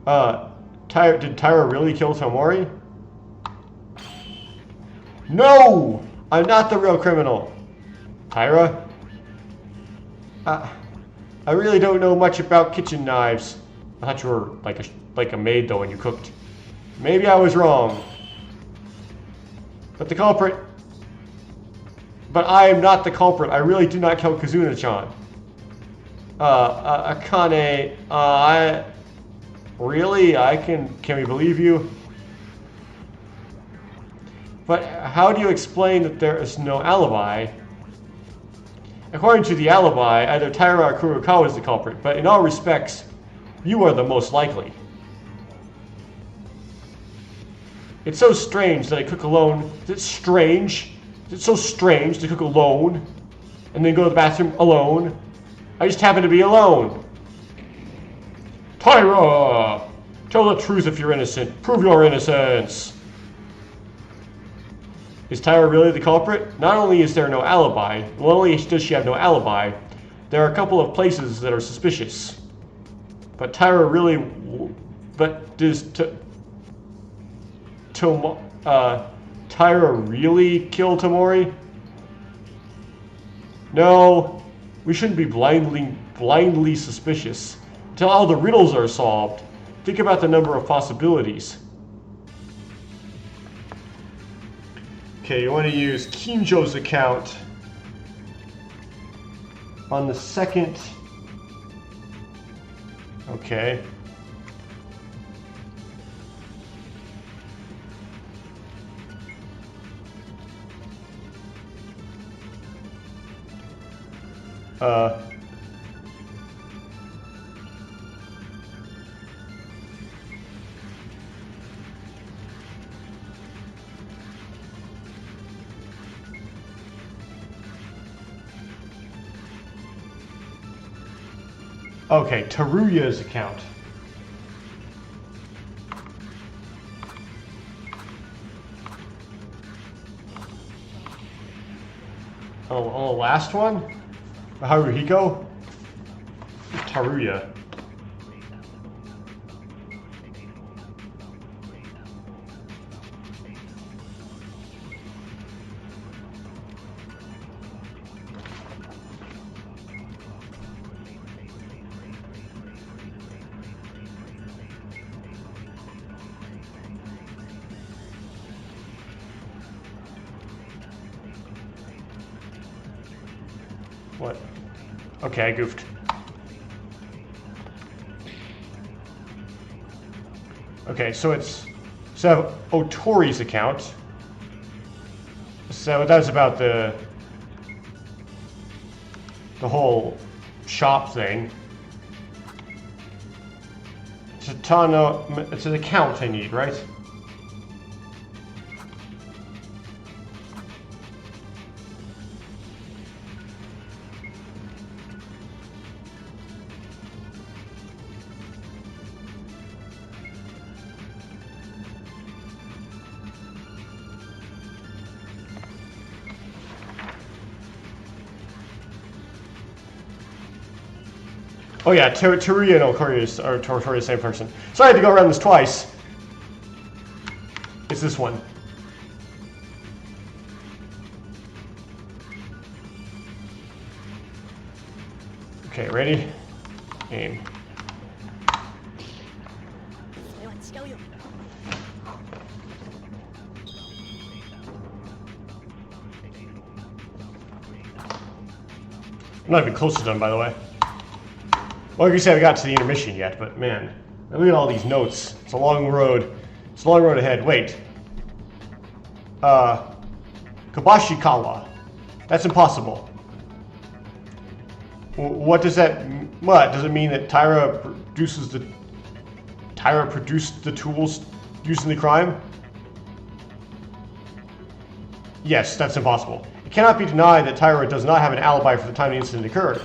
Did Tyra really kill Tomori? No! I'm not the real criminal. Tyra? I really don't know much about kitchen knives. I thought you were like a maid though when you cooked. Maybe I was wrong. But the culprit... But I am not the culprit. I really did not kill Kazuna-chan. Akane, Really? Can we believe you? But how do you explain that there is no alibi? According to the alibi, either Tyra or Kurokawa is the culprit, but in all respects, you are the most likely. It's so strange that I cook alone. Is it strange? Is it so strange to cook alone and then go to the bathroom alone? I just happen to be alone. Tyra! Tell the truth if you're innocent. Prove your innocence. Is Tyra really the culprit? Not only is there no alibi, not only does she have no alibi, there are a couple of places that are suspicious. But Tyra really... But does Tyra really kill Tomori? No, we shouldn't be blindly suspicious. Until all the riddles are solved, think about the number of possibilities. Okay, you want to use Kinjo's account on the second. Okay. Okay, Taruya's account. Oh, the last one? Haruhiko? Taruya. What? Okay, I goofed. Okay, so it's Otori's account. So that's about the whole shop thing. It's an account I need, right? Oh yeah, Taruya and Otori are the same person. So I had to go around this twice. It's this one. Okay, ready? Aim. I'm not even close to done, by the way. Well, like you said, we got to the intermission yet, but man, look at all these notes. It's a long road. It's a long road ahead. Wait. Kabashikawa. That's impossible. What does that... What? Does it mean that Tyra produced the tools used in the crime? Yes, that's impossible. It cannot be denied that Tyra does not have an alibi for the time the incident occurred.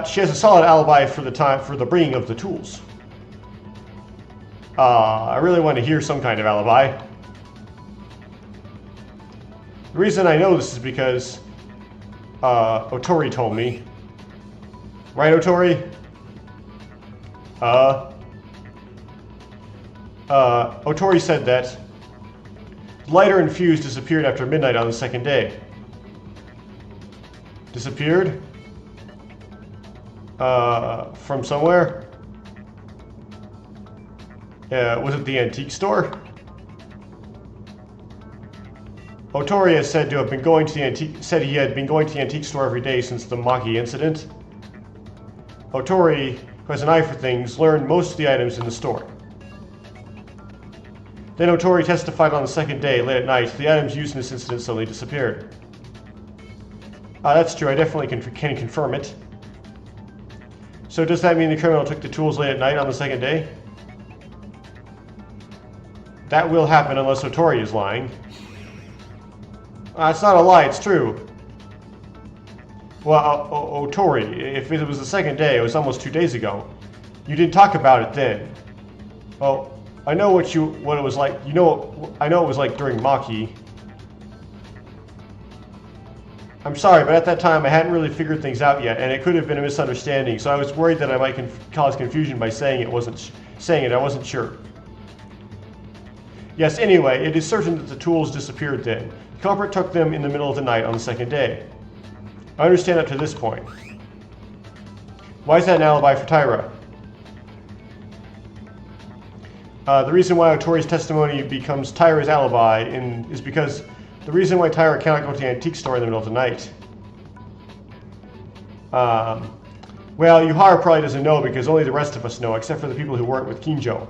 She has a solid alibi for the bringing of the tools. I really want to hear some kind of alibi. The reason I know this is because Otori told me. Right, Otori? Otori said that the lighter and fuse disappeared after midnight on the second day. Disappeared? From somewhere? Was it the antique store? Otori has said to have been going to the antique. Said he had been going to the antique store every day since the Maki incident. Otori, who has an eye for things, learned most of the items in the store. Then Otori testified on the second day, late at night, the items used in this incident suddenly disappeared. That's true. I definitely can confirm it. So does that mean the criminal took the tools late at night on the second day? That will happen unless Otori is lying. It's not a lie, it's true. Well, Otori, if it was the second day, it was almost 2 days ago. You didn't talk about it then. Well, I know what it was like. I know it was like during Maki. I'm sorry, but at that time I hadn't really figured things out yet, and it could have been a misunderstanding, so I was worried that I might cause confusion by saying I wasn't sure. Yes, anyway, it is certain that the tools disappeared then. The culprit took them in the middle of the night on the second day. I understand up to this point. Why is that an alibi for Tyra? The reason why Otori's testimony becomes Tyra's alibi is because the reason why Tyra cannot go to the antique store in the middle of the night. Well, Yuhara probably doesn't know because only the rest of us know, except for the people who weren't with Kinjo.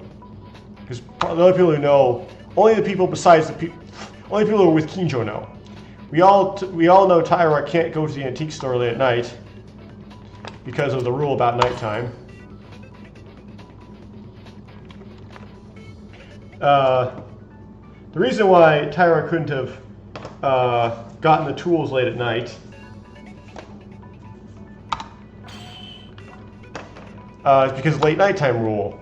Because the other people who know, only the people besides only people who are with Kinjo know. We all know Tyra can't go to the antique store late at night because of the rule about nighttime. The reason why Tyra couldn't have gotten the tools late at night is because of late nighttime rule.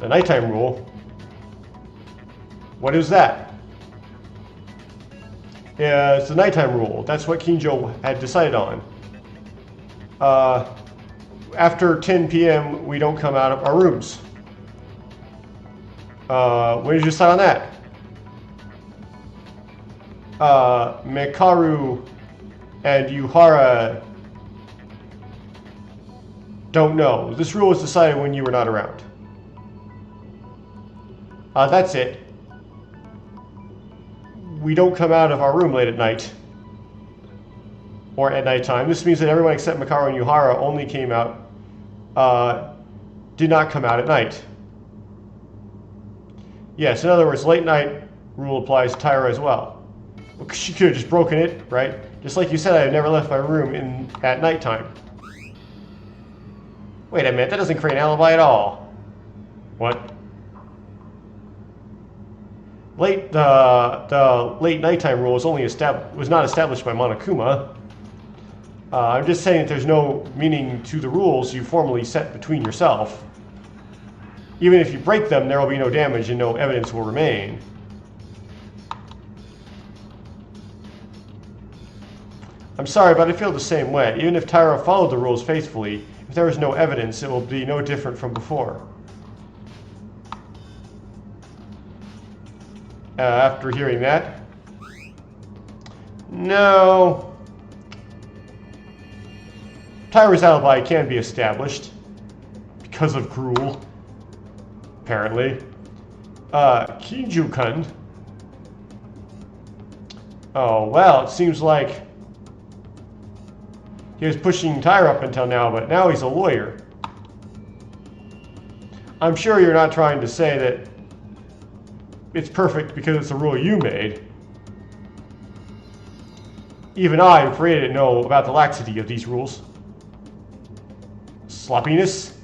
The nighttime rule. What is that? Yeah, it's the nighttime rule. That's what Kinjo had decided on. After 10 p.m., we don't come out of our rooms. When did you decide on that? Mekaru and Yuhara don't know. This rule was decided when you were not around. That's it. We don't come out of our room late at night. Or at nighttime. This means that everyone except Mekaru and Yuhara only came out, did not come out at night. Yes, in other words, late night rule applies to Tyra as well. She could have just broken it, right? Just like you said, I have never left my room at nighttime. Wait a minute, that doesn't create an alibi at all. What? The late nighttime rule was not established by Monokuma. I'm just saying that there's no meaning to the rules you formally set between yourself. Even if you break them, there will be no damage and no evidence will remain. I'm sorry, but I feel the same way. Even if Tyra followed the rules faithfully, if there was no evidence, it will be no different from before. After hearing that, no. Tyra's alibi can be established because of Gruel, apparently. Kinju-kun. Oh, well, it seems like he was pushing Tyra up until now, but now he's a lawyer. I'm sure you're not trying to say that it's perfect because it's a rule you made. Even I, who created it, know about the laxity of these rules. Sloppiness?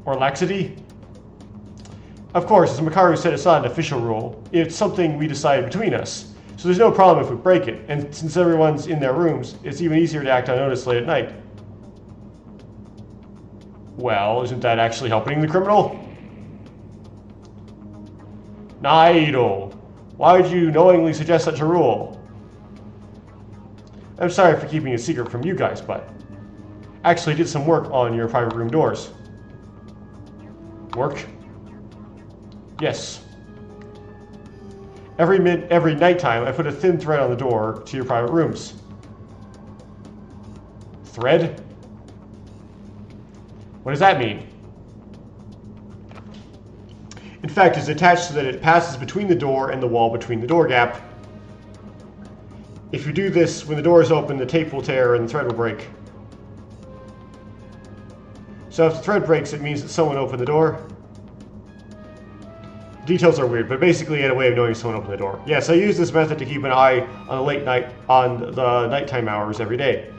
Or laxity? Of course, as Mekaru said, it's not an official rule. It's something we decide between us. So there's no problem if we break it. And since everyone's in their rooms, it's even easier to act unnoticed late at night. Well, isn't that actually helping the criminal? Naido, why would you knowingly suggest such a rule? I'm sorry for keeping it secret from you guys, but actually did some work on your private room doors. Work? Yes. Every nighttime, I put a thin thread on the door to your private rooms. Thread? What does that mean? In fact, it's attached so that it passes between the door and the wall between the door gap. If you do this, when the door is open, the tape will tear and the thread will break. So if the thread breaks, it means that someone opened the door. Details are weird, but basically I had a way of knowing someone opened the door. Yes, I use this method to keep an eye on the nighttime hours every day.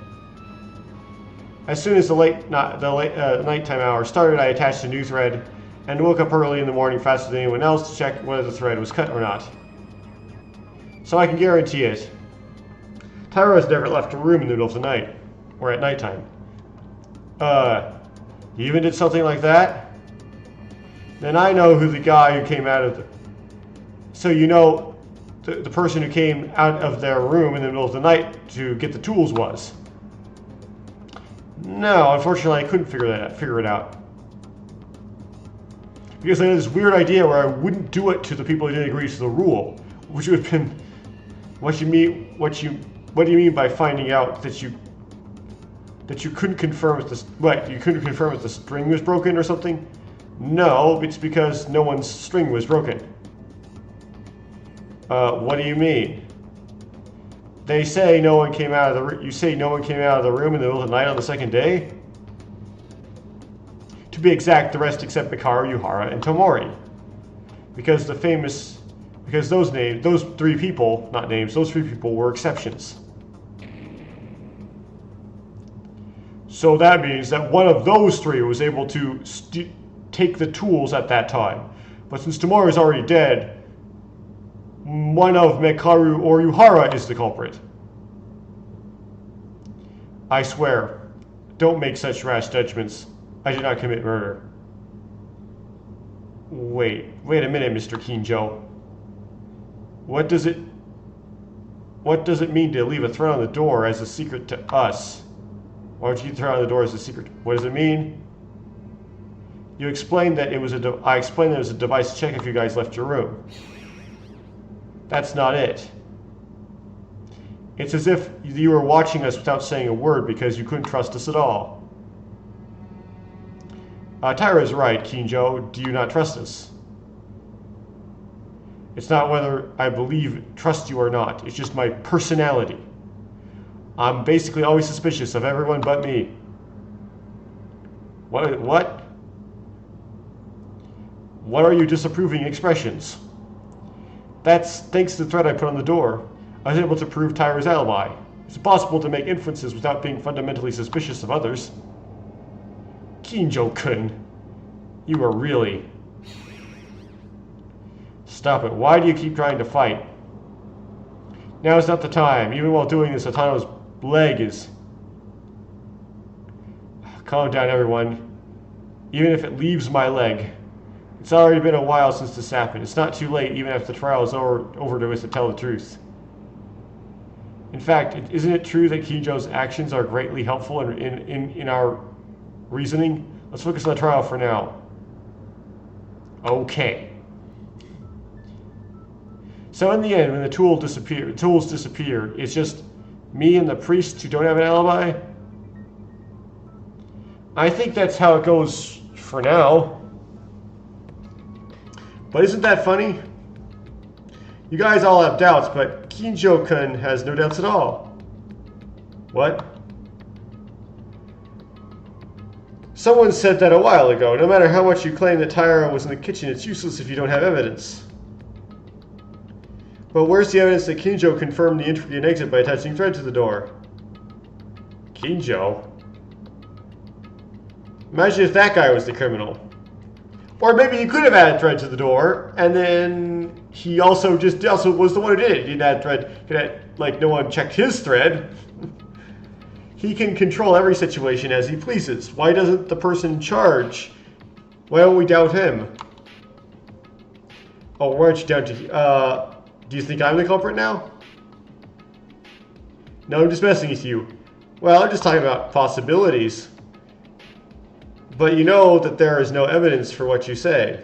As soon as the nighttime hours started, I attached a new thread and woke up early in the morning faster than anyone else to check whether the thread was cut or not. So I can guarantee it. Tyra has never left her room in the middle of the night, or at nighttime. You even did something like that? Then I know who the guy who came out of the... So you know the person who came out of their room in the middle of the night to get the tools was? No, unfortunately I couldn't figure it out. Because I had this weird idea where I wouldn't do it to the people who didn't agree to the rule, which would have been, what do you mean by finding out that you That you couldn't confirm if the what? You couldn't confirm if the string was broken or something? No, it's because no one's string was broken. What do you mean? They say no one came out of the. You say no one came out of the room in the middle of the night on the second day. To be exact, the rest except Mikaru, Yuhara, and Tomori. Because those three people, not names, those three people were exceptions. So that means that one of those three was able to take the tools at that time. But since Tomori is already dead, one of Mekaru or Yuhara is the culprit. I swear, don't make such rash judgments. I did not commit murder. Wait a minute, Mr. Kinjo. What does it mean to leave a threat on the door as a secret to us? Why don't you throw on the door as a secret? What does it mean? You explained that it was I explained that it was a device to check if you guys left your room. That's not it. It's as if you were watching us without saying a word because you couldn't trust us at all. Tyra is right, Kinjo. Do you not trust us? It's not whether I trust you or not. It's just my personality. I'm basically always suspicious of everyone but me. What? What are your disapproving expressions? That's thanks to the threat I put on the door. I was able to prove Tyra's alibi. It's impossible to make inferences without being fundamentally suspicious of others. Kinjo-kun, you are really... Stop it. Why do you keep trying to fight? Now is not the time. Even while doing this, Atano's leg is... Calm down, everyone. Even if it leaves my leg. It's already been a while since this happened. It's not too late, even if the trial is over to us to tell the truth. In fact, isn't it true that Kinjo's actions are greatly helpful in our reasoning? Let's focus on the trial for now. Okay. So in the end, when the tools disappeared, it's just me and the priest who don't have an alibi? I think that's how it goes for now. But isn't that funny? You guys all have doubts, but Kinjo-kun has no doubts at all. What? Someone said that a while ago. No matter how much you claim that Tyra was in the kitchen, it's useless if you don't have evidence. But where's the evidence that Kinjo confirmed the entry and exit by attaching thread to the door? Kinjo? Imagine if that guy was the criminal. Or maybe he could have added thread to the door, and then he also was the one who did it. He didn't add thread, like no one checked his thread. He can control every situation as he pleases. Why doesn't the person in charge? Why don't we doubt him? Oh, why aren't you down to... do you think I'm the culprit now? No, I'm just messing with you. Well, I'm just talking about possibilities. But you know that there is no evidence for what you say.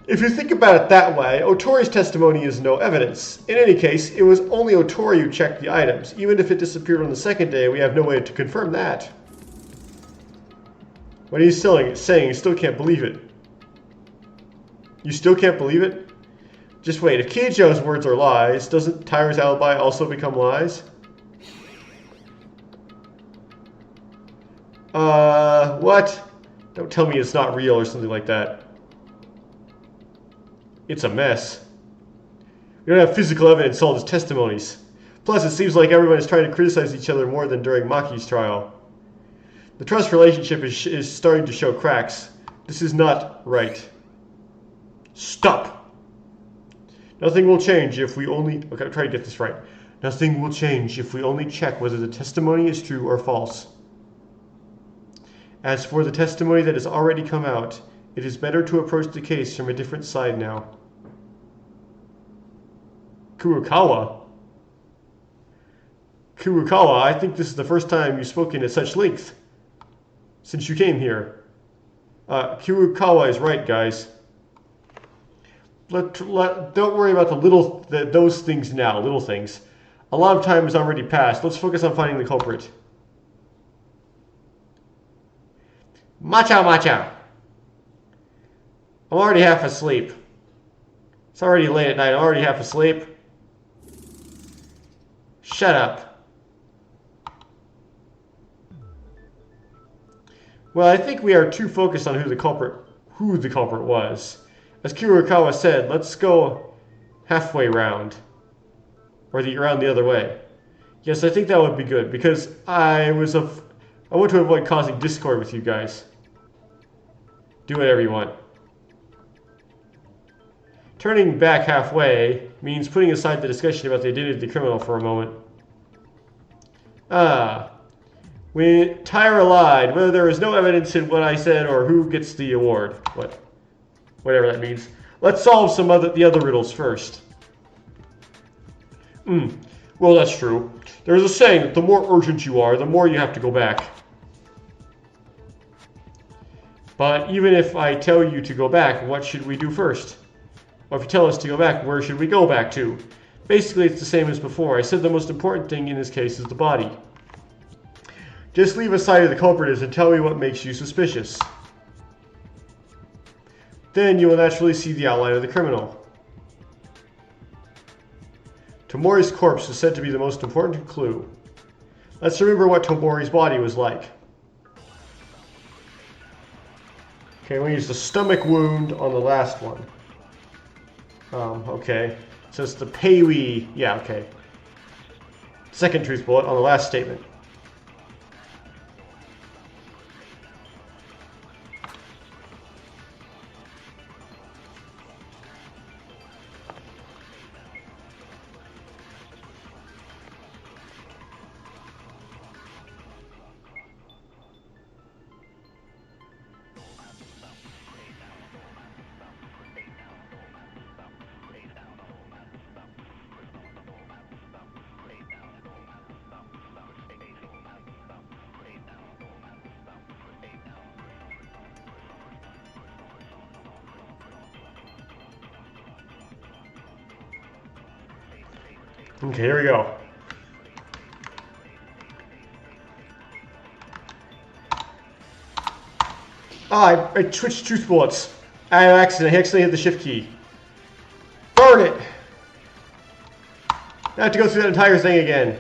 If you think about it that way, Otori's testimony is no evidence. In any case, it was only Otori who checked the items. Even if it disappeared on the second day, we have no way to confirm that. What are you saying? You still can't believe it. You still can't believe it? Just wait, if Kinjo's words are lies, doesn't Tyra's alibi also become lies? What? Don't tell me it's not real or something like that. It's a mess. We don't have physical evidence, all his testimonies. Plus, it seems like everyone is trying to criticize each other more than during Maki's trial. The trust relationship is starting to show cracks. This is not right. Stop! Nothing will change if we only... Okay, I'm trying to get this right. Nothing will change if we only check whether the testimony is true or false. As for the testimony that has already come out, it is better to approach the case from a different side now. Kurokawa? Kurokawa, I think this is the first time you've spoken at such length since you came here. Kurokawa is right, guys. Don't worry about those things now, little things. A lot of time has already passed. Let's focus on finding the culprit. Macha macha. I'm already half asleep. It's already late at night. I'm already half asleep. Shut up. Well, I think we are too focused on who the culprit was. As Kirukawa said, let's go halfway round. Or around the other way. Yes, I think that would be good, because I want to avoid causing discord with you guys. Do whatever you want. Turning back halfway means putting aside the discussion about the identity of the criminal for a moment. When Tyra lied, whether there was no evidence in what I said or who gets the award. Whatever that means. Let's solve the other riddles first. Well, that's true. There's a saying that the more urgent you are, the more you have to go back. But even if I tell you to go back, what should we do first? Or if you tell us to go back, where should we go back to? Basically, it's the same as before. I said the most important thing in this case is the body. Just leave aside who the culprit is and tell me what makes you suspicious. Then you will naturally see the outline of the criminal. Tomori's corpse is said to be the most important clue. Let's remember what Tomori's body was like. Okay, we use the stomach wound on the last one. Okay. So it's the Pei-wei. Yeah, okay. Second truth bullet on the last statement. Okay, here we go. I switched truth bullets. I accidentally hit the shift key. Burn it! I have to go through that entire thing again.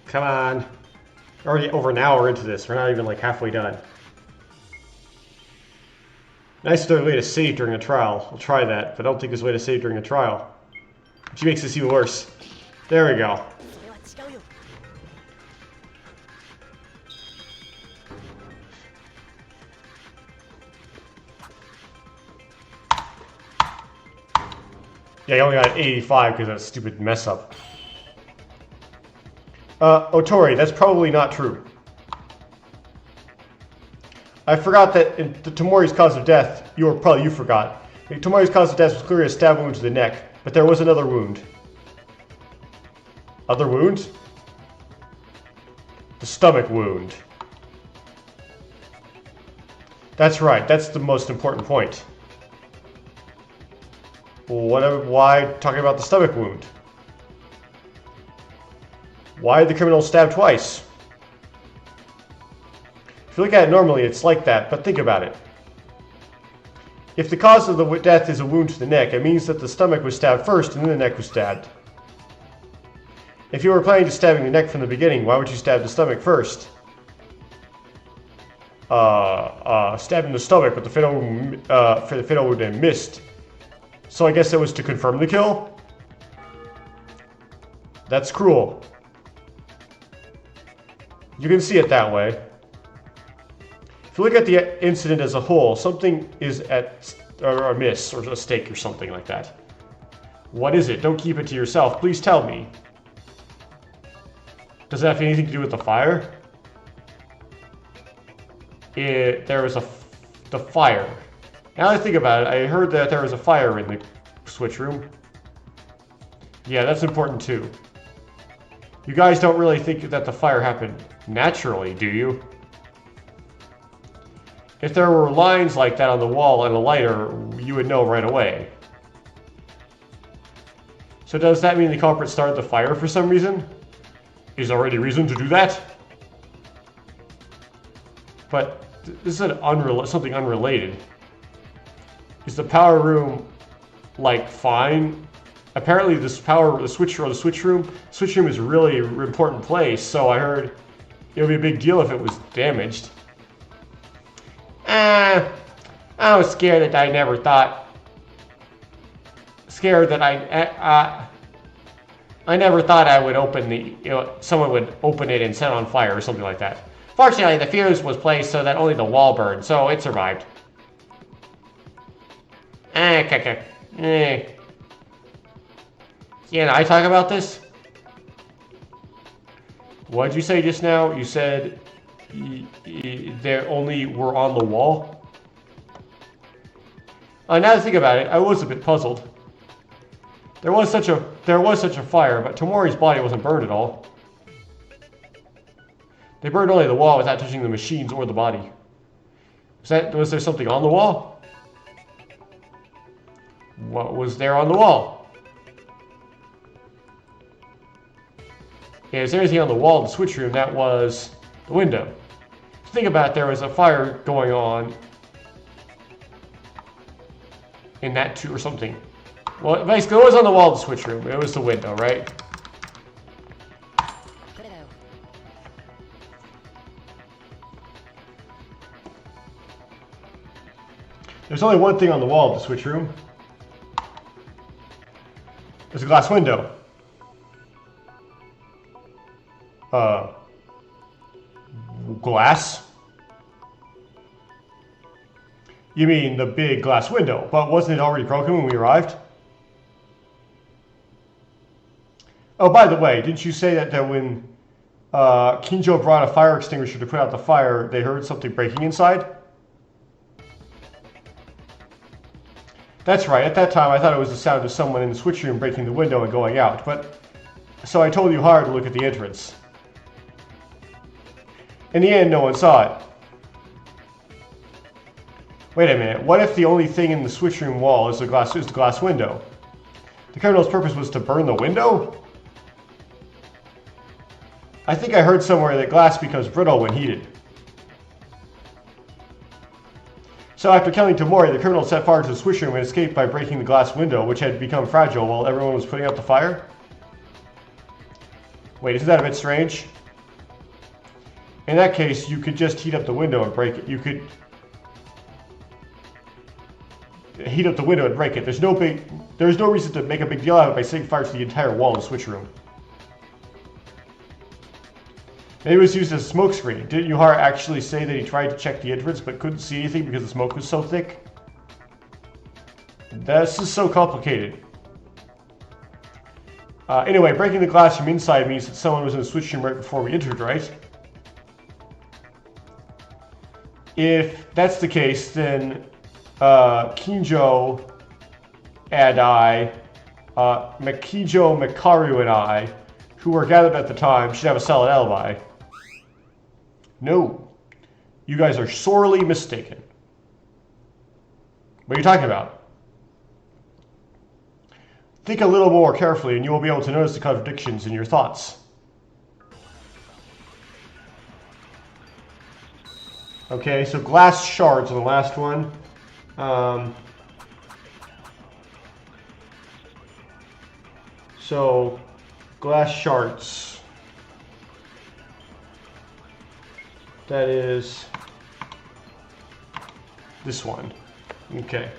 Come on. We're already over an hour into this. We're not even like halfway done. Nice way to save during a trial. I'll try that, but I don't think there's a way to save during a trial. Which makes this even worse. There we go. Yeah, I only got 85 because of that stupid mess up. Otori, that's probably not true. I forgot that in Tomori's cause of death, you forgot. Tomori's cause of death was clearly a stab wound to the neck, but there was another wound. Other wound? The stomach wound. That's right, that's the most important point. Well, why talking about the stomach wound? Why did the criminal stab twice? If you look at it normally, it's like that, but think about it. If the cause of the death is a wound to the neck, it means that the stomach was stabbed first and then the neck was stabbed. If you were planning to stabbing the neck from the beginning, why would you stab the stomach first? Stabbing the stomach, but the fatal wound missed. So I guess it was to confirm the kill? That's cruel. You can see it that way. If you look at the incident as a whole, something is at or amiss or a stake or something like that. What is it? Don't keep it to yourself. Please tell me. Does that have anything to do with the fire? There was the fire. Now that I think about it, I heard that there was a fire in the switch room. Yeah, that's important too. You guys don't really think that the fire happened naturally, do you? If there were lines like that on the wall and a lighter, you would know right away. So does that mean the culprit started the fire for some reason? Is there any reason to do that? But this is something unrelated. Is the power room, like, fine? Apparently the switch room is a really important place, so I heard it would be a big deal if it was damaged. I was scared that I never thought... Scared that I never thought I would open the... someone would open it and set it on fire or something like that. Fortunately, the fuse was placed so that only the wall burned, so it survived. Can I talk about this? What did you say just now? You said they only were on the wall? Now that I think about it, I was a bit puzzled. There was such a fire, but Tomori's body wasn't burned at all. They burned only the wall without touching the machines or the body. Was there something on the wall? What was there on the wall? Yeah, is there anything on the wall in the switch room? That was the window. Think about it, there was a fire going on in that too, or something. Well, basically, it was on the wall of the switch room. It was the window, right? There's only one thing on the wall of the switch room. There's a glass window. Glass? You mean the big glass window, but wasn't it already broken when we arrived? Oh, by the way, didn't you say that when Kinjo brought a fire extinguisher to put out the fire, they heard something breaking inside? That's right, at that time I thought it was the sound of someone in the switch room breaking the window and going out, but... So I told you hard to look at the entrance. In the end, no one saw it. Wait a minute, what if the only thing in the switch room wall is the glass window? The criminal's purpose was to burn the window? I think I heard somewhere that glass becomes brittle when heated. So after killing Tomori, the criminal set fire to the switch room and escaped by breaking the glass window, which had become fragile while everyone was putting out the fire? Wait, isn't that a bit strange? In that case, you could just heat up the window and break it. You could heat up the window and break it. There's no reason to make a big deal out of it by setting fire to the entire wall of the switch room. Maybe it was used as a smoke screen. Didn't Yuhara actually say that he tried to check the entrance but couldn't see anything because the smoke was so thick? This is so complicated. Anyway, breaking the glass from inside means that someone was in the switch room right before we entered, right? If that's the case, then Kinjo and I, Makijo, Mikaru and I, who were gathered at the time, should have a solid alibi. No. You guys are sorely mistaken. What are you talking about? Think a little more carefully and you will be able to notice the contradictions in your thoughts. Okay, so glass shards on the last one. So, glass shards. That is this one. Okay.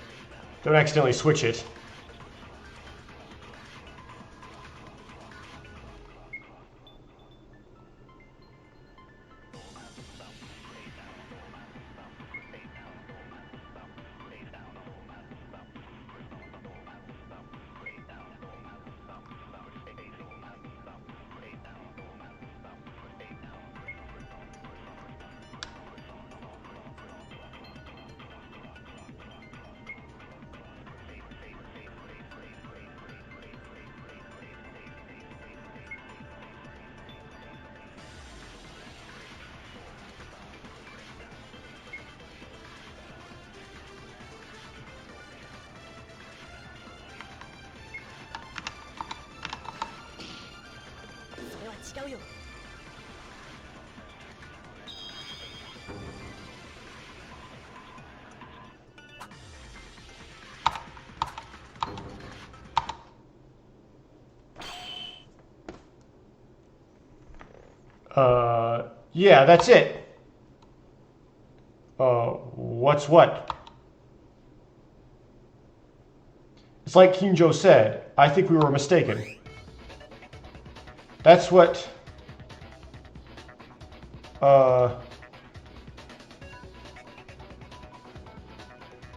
Don't accidentally switch it. Yeah, that's it. What's what? It's like Kinjo said. I think we were mistaken. That's what...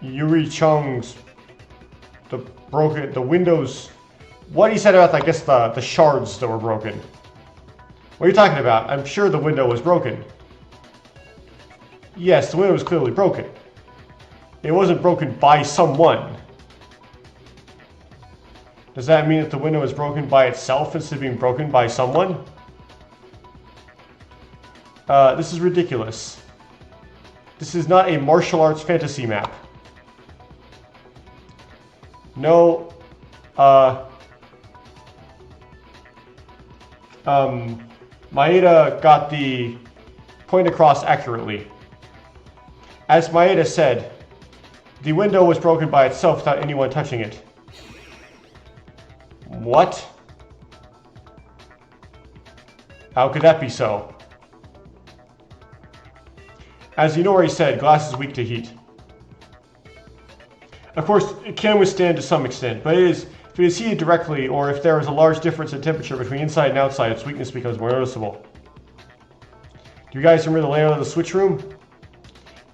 Yuri Chung's... The windows... What he said about, I guess, the shards that were broken. What are you talking about? I'm sure the window was broken. Yes, the window was clearly broken. It wasn't broken by someone. Does that mean that the window is broken by itself instead of being broken by someone? This is ridiculous. This is not a martial arts fantasy map. No, Maeda got the point across accurately. As Maeda said, the window was broken by itself without anyone touching it. What? How could that be so? As Inori said, glass is weak to heat. Of course, it can withstand to some extent, but if it is heated directly, or if there is a large difference in temperature between inside and outside, its weakness becomes more noticeable. Do you guys remember the layout of the switch room?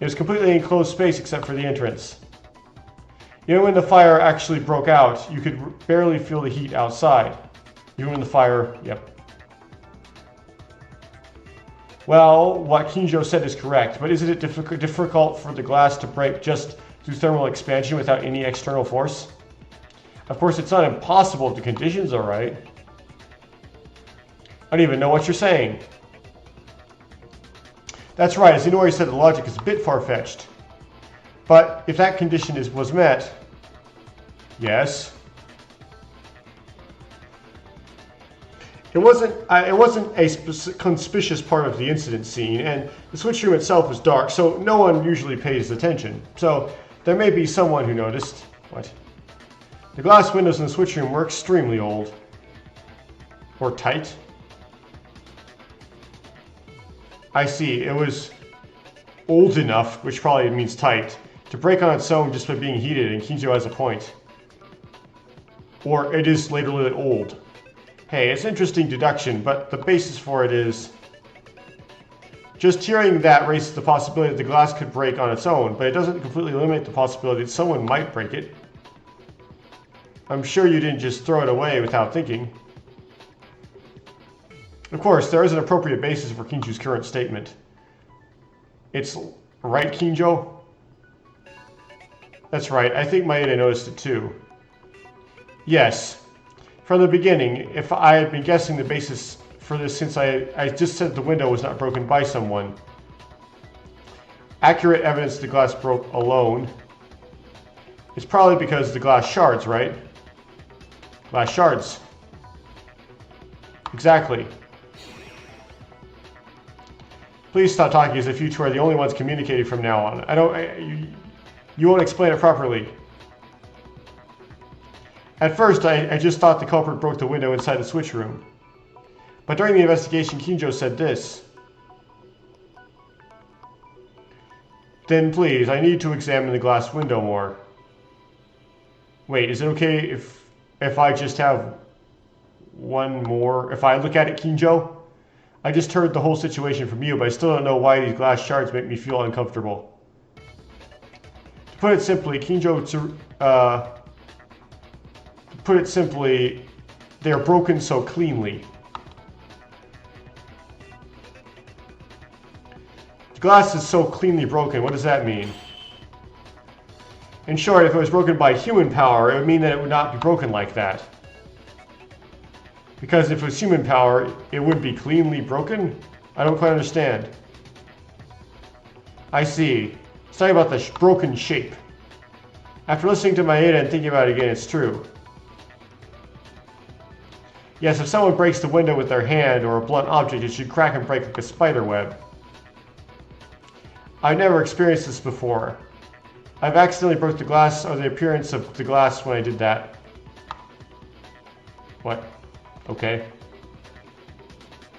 It was completely enclosed space except for the entrance. Even when the fire actually broke out, you could barely feel the heat outside. Even when the fire... Yep. Well, what Kinjo said is correct, but isn't it difficult for the glass to break just through thermal expansion without any external force? Of course, it's not impossible if the conditions are right. I don't even know what you're saying. That's right, as Inori said, the logic is a bit far-fetched. But if that condition was met... Yes. It wasn't a conspicuous part of the incident scene, and the switch room itself was dark, so no one usually pays attention. So there may be someone who noticed. What? The glass windows in the switch room were extremely old. Or tight. I see. It was old enough, which probably means tight, to break on its own just by being heated, and Kinjo has a point. Or it is literally old. Hey, it's interesting deduction, but the basis for it is... Just hearing that raises the possibility that the glass could break on its own, but it doesn't completely eliminate the possibility that someone might break it. I'm sure you didn't just throw it away without thinking. Of course, there is an appropriate basis for Kinjo's current statement. It's right, Kinjo? That's right, I think Maeda noticed it too. Yes. From the beginning, if I had been guessing the basis for this since I just said the window was not broken by someone. Accurate evidence the glass broke alone. It's probably because the glass shards, right? Glass shards. Exactly. Please stop talking as if you two are the only ones communicating from now on. You won't explain it properly. At first, I just thought the culprit broke the window inside the switch room. But during the investigation, Kinjo said this. Then please, I need to examine the glass window more. Wait, is it okay if I just have one more? If I look at it, Kinjo? I just heard the whole situation from you, but I still don't know why these glass shards make me feel uncomfortable. To put it simply, they are broken so cleanly. The glass is so cleanly broken, what does that mean? In short, if it was broken by human power, it would mean that it would not be broken like that. Because if it was human power, it would be cleanly broken? I don't quite understand. I see. It's talking about the broken shape. After listening to Maeda and thinking about it again, it's true. Yes, if someone breaks the window with their hand or a blunt object, it should crack and break like a spider web. I've never experienced this before. I've accidentally broke the glass or the appearance of the glass when I did that. What? Okay.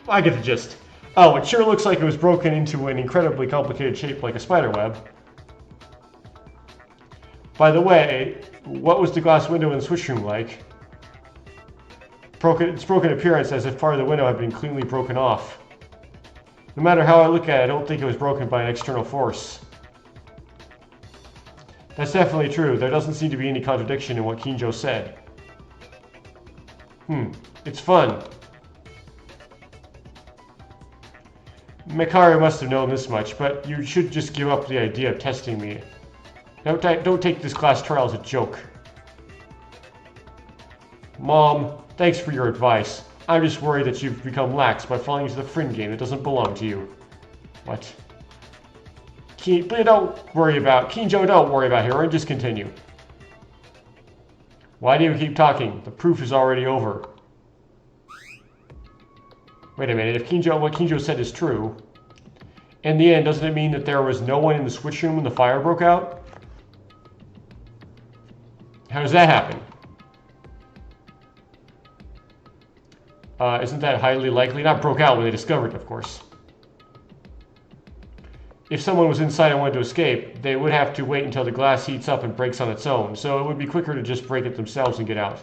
I get the gist. Oh, it sure looks like it was broken into an incredibly complicated shape like a spider web. By the way, what was the glass window in the switch room like? Its broken appearance as if part of the window had been cleanly broken off. No matter how I look at it, I don't think it was broken by an external force. That's definitely true. There doesn't seem to be any contradiction in what Kinjo said. It's fun. Mekaru must have known this much, but you should just give up the idea of testing me. Don't take this class trial as a joke. Mom, thanks for your advice. I'm just worried that you've become lax by falling into the friend game that doesn't belong to you. What? Kinjo, don't worry about Hero, and just continue. Why do you keep talking? The proof is already over. Wait a minute, if what Kinjo said is true, in the end, doesn't it mean that there was no one in the switch room when the fire broke out? How does that happen? Isn't that highly likely? Not broke out when they discovered it, of course. If someone was inside and wanted to escape, they would have to wait until the glass heats up and breaks on its own, so it would be quicker to just break it themselves and get out.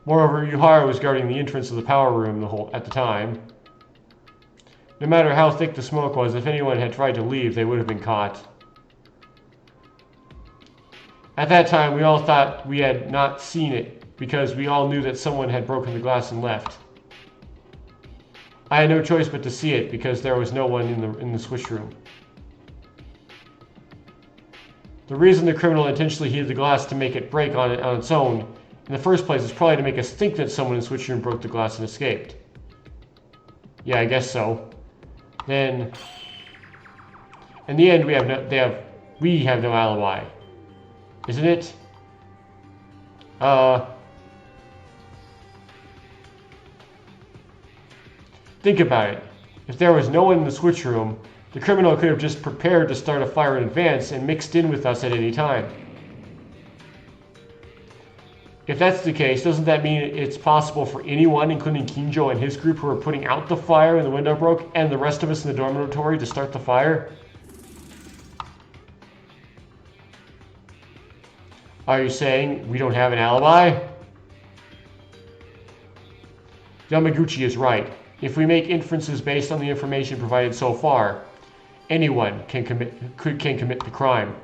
Moreover, Yuhara was guarding the entrance of the power room at the time. No matter how thick the smoke was, if anyone had tried to leave, they would have been caught. At that time, we all thought we had not seen it, because we all knew that someone had broken the glass and left. I had no choice but to see it, because there was no one in the switch room. The reason the criminal intentionally heated the glass to make it break on its own in the first place is probably to make us think that someone in the switch room broke the glass and escaped. Yeah, I guess so. Then, in the end, we have no alibi, isn't it? Think about it. If there was no one in the switch room, the criminal could have just prepared to start a fire in advance and mixed in with us at any time. If that's the case, doesn't that mean it's possible for anyone, including Kinjo and his group, who are putting out the fire when the window broke, and the rest of us in the dormitory to start the fire? Are you saying we don't have an alibi? Yamaguchi is right. If we make inferences based on the information provided so far, anyone can commit the crime.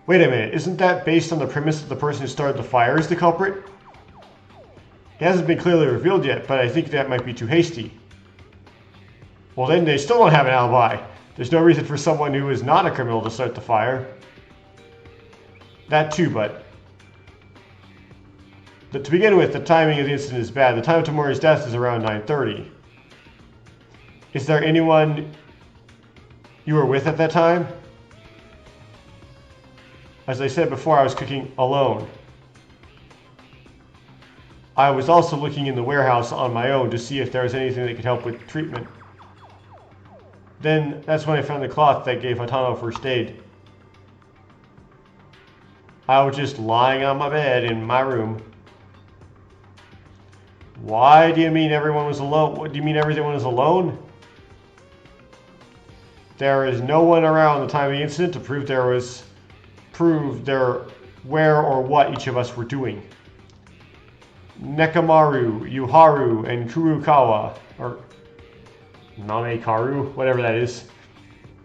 Wait a minute, isn't that based on the premise that the person who started the fire is the culprit? It hasn't been clearly revealed yet, but I think that might be too hasty. Well, then they still don't have an alibi. There's no reason for someone who is not a criminal to start the fire. That too, but to begin with, the timing of the incident is bad. The time of Tamori's death is around 9:30. Is there anyone you were with at that time? As I said before, I was cooking alone. I was also looking in the warehouse on my own to see if there was anything that could help with treatment. Then, that's when I found the cloth that gave Hatano first aid. I was just lying on my bed in my room. Why do you mean everyone was alone? What do you mean everyone was alone? There is no one around the time of the incident to prove where or what each of us were doing. Nekamaru, Yuharu, and Kurukawa, or Namekaru, whatever that is.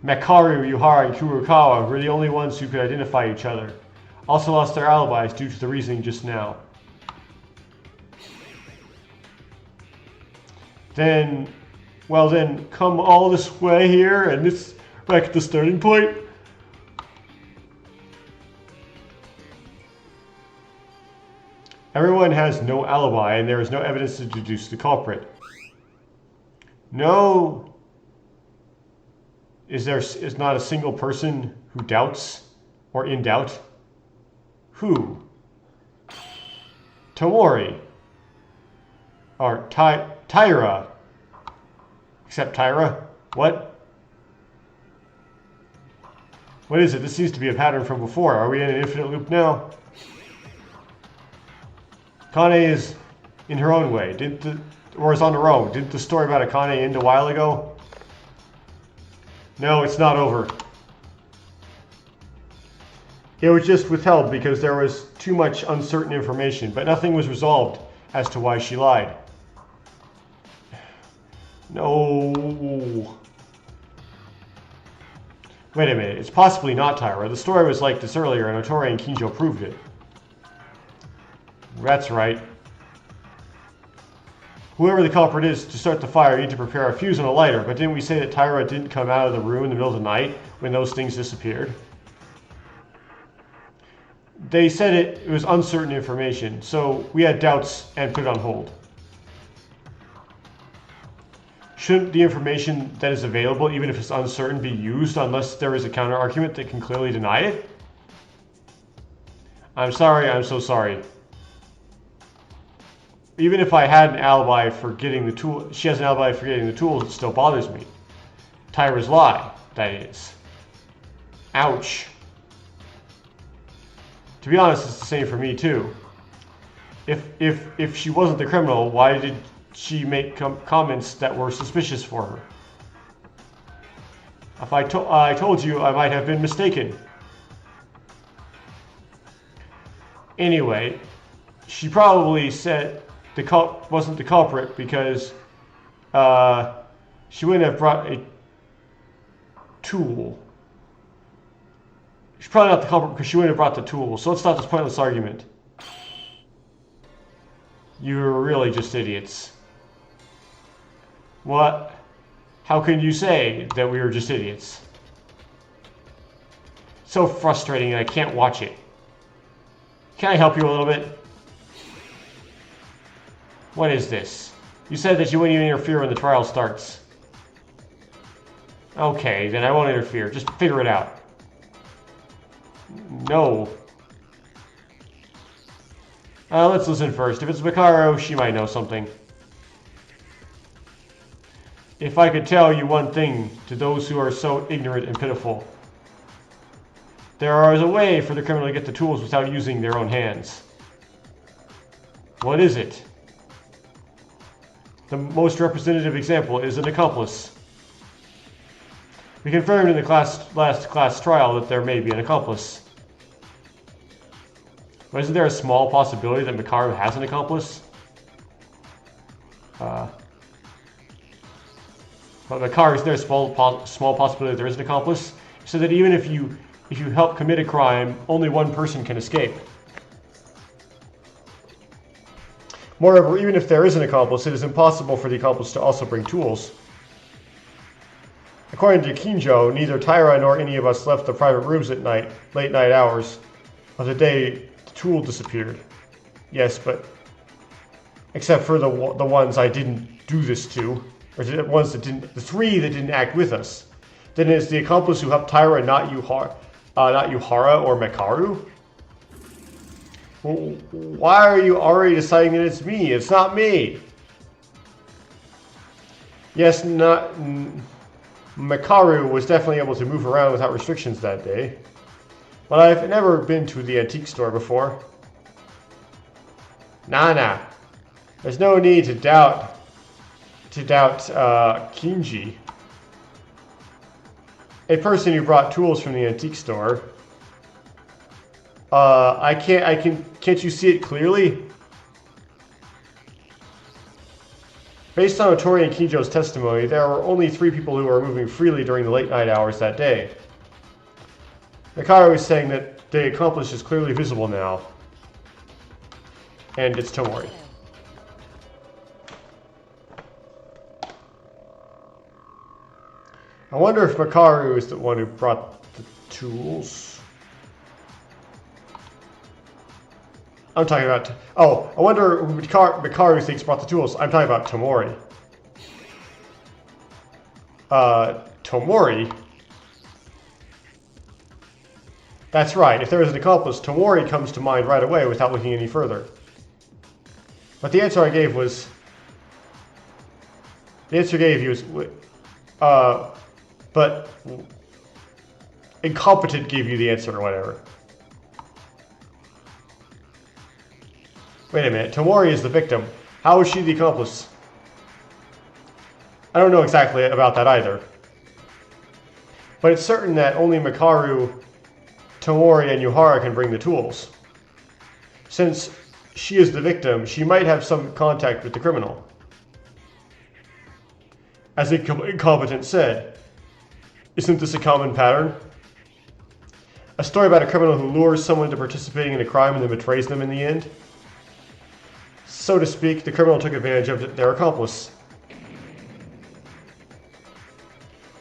Mekaru, Yuhara, and Kurukawa were the only ones who could identify each other. Also lost their alibis due to the reasoning just now. Then come all this way here and this back at the starting point. Everyone has no alibi and there is no evidence to deduce the culprit. No. Is not a single person who doubts or in doubt? Who? Tamori. Or Tyra. Except Tyra? What? What is it? This seems to be a pattern from before. Are we in an infinite loop now? Kane is in her own way. Or is on her own. Didn't the story about Akane end a while ago? No, it's not over. It was just withheld because there was too much uncertain information, but nothing was resolved as to why she lied. No. Wait a minute, it's possibly not Tyra. The story was like this earlier, and Otori and Kinjo proved it. That's right. Whoever the culprit is, to start the fire, you need to prepare a fuse and a lighter, but didn't we say that Tyra didn't come out of the room in the middle of the night when those things disappeared? They said it was uncertain information, so we had doubts and put it on hold. Shouldn't the information that is available, even if it's uncertain, be used unless there is a counter-argument that can clearly deny it? I'm sorry, I'm so sorry. Even if I had an alibi for getting the tool, she has an alibi for getting the tools, it still bothers me. Tyra's lie, that is. Ouch. To be honest, it's the same for me too. If she wasn't the criminal, why did she make comments that were suspicious for her? If I told you, I might have been mistaken. Anyway, she probably said wasn't the culprit because she wouldn't have brought a tool. She's probably not the culprit because she wouldn't have brought the tool. So let's stop this pointless argument. You're really just idiots. What? How can you say that we were just idiots? So frustrating, I can't watch it. Can I help you a little bit? What is this? You said that you wouldn't even interfere when the trial starts. Okay, then I won't interfere. Just figure it out. No. Let's listen first. If it's Mikaro, she might know something. If I could tell you one thing to those who are so ignorant and pitiful. There is a way for the criminal to get the tools without using their own hands. What is it? The most representative example is an accomplice. We confirmed in the last class trial that there may be an accomplice. But isn't there a small possibility that Mikaro has an accomplice? But Mikaro, is there a small possibility that there is an accomplice? So that even if you help commit a crime, only one person can escape. Moreover, even if there is an accomplice, it is impossible for the accomplice to also bring tools. According to Kinjo, neither Tyra nor any of us left the private rooms at night, late night hours of the day the tool disappeared. Yes, but except for the ones I didn't do this to, or the ones that didn't, the three that didn't act with us. Then it's the accomplice who helped Tyra, not Yuhara or Mekaru. Well, why are you already deciding that it's me? It's not me. Yes, Mekaru was definitely able to move around without restrictions that day. But I've never been to the antique store before. Nah. There's no need to doubt Kinji. A person who brought tools from the antique store. Can't you see it clearly? Based on Otori and Kinjo's testimony, there were only 3 people who were moving freely during the late night hours that day. Mikaro is saying that the accomplice is clearly visible now. And it's Tomori. I wonder if Mikaru is the one who brought the tools. I'm talking about... I wonder who Mikaru thinks brought the tools. I'm talking about Tomori. Tomori? That's right. If there is an accomplice, Tomori comes to mind right away without looking any further. But the answer I gave was... The answer I gave you was... but... Incompetent gave you the answer or whatever. Wait a minute, Tomori is the victim. How is she the accomplice? I don't know exactly about that either. But it's certain that only Makaru, Tomori, and Yuhara can bring the tools. Since she is the victim, she might have some contact with the criminal. As the incompetent said, isn't this a common pattern? A story about a criminal who lures someone into participating in a crime and then betrays them in the end? So to speak, the criminal took advantage of their accomplice.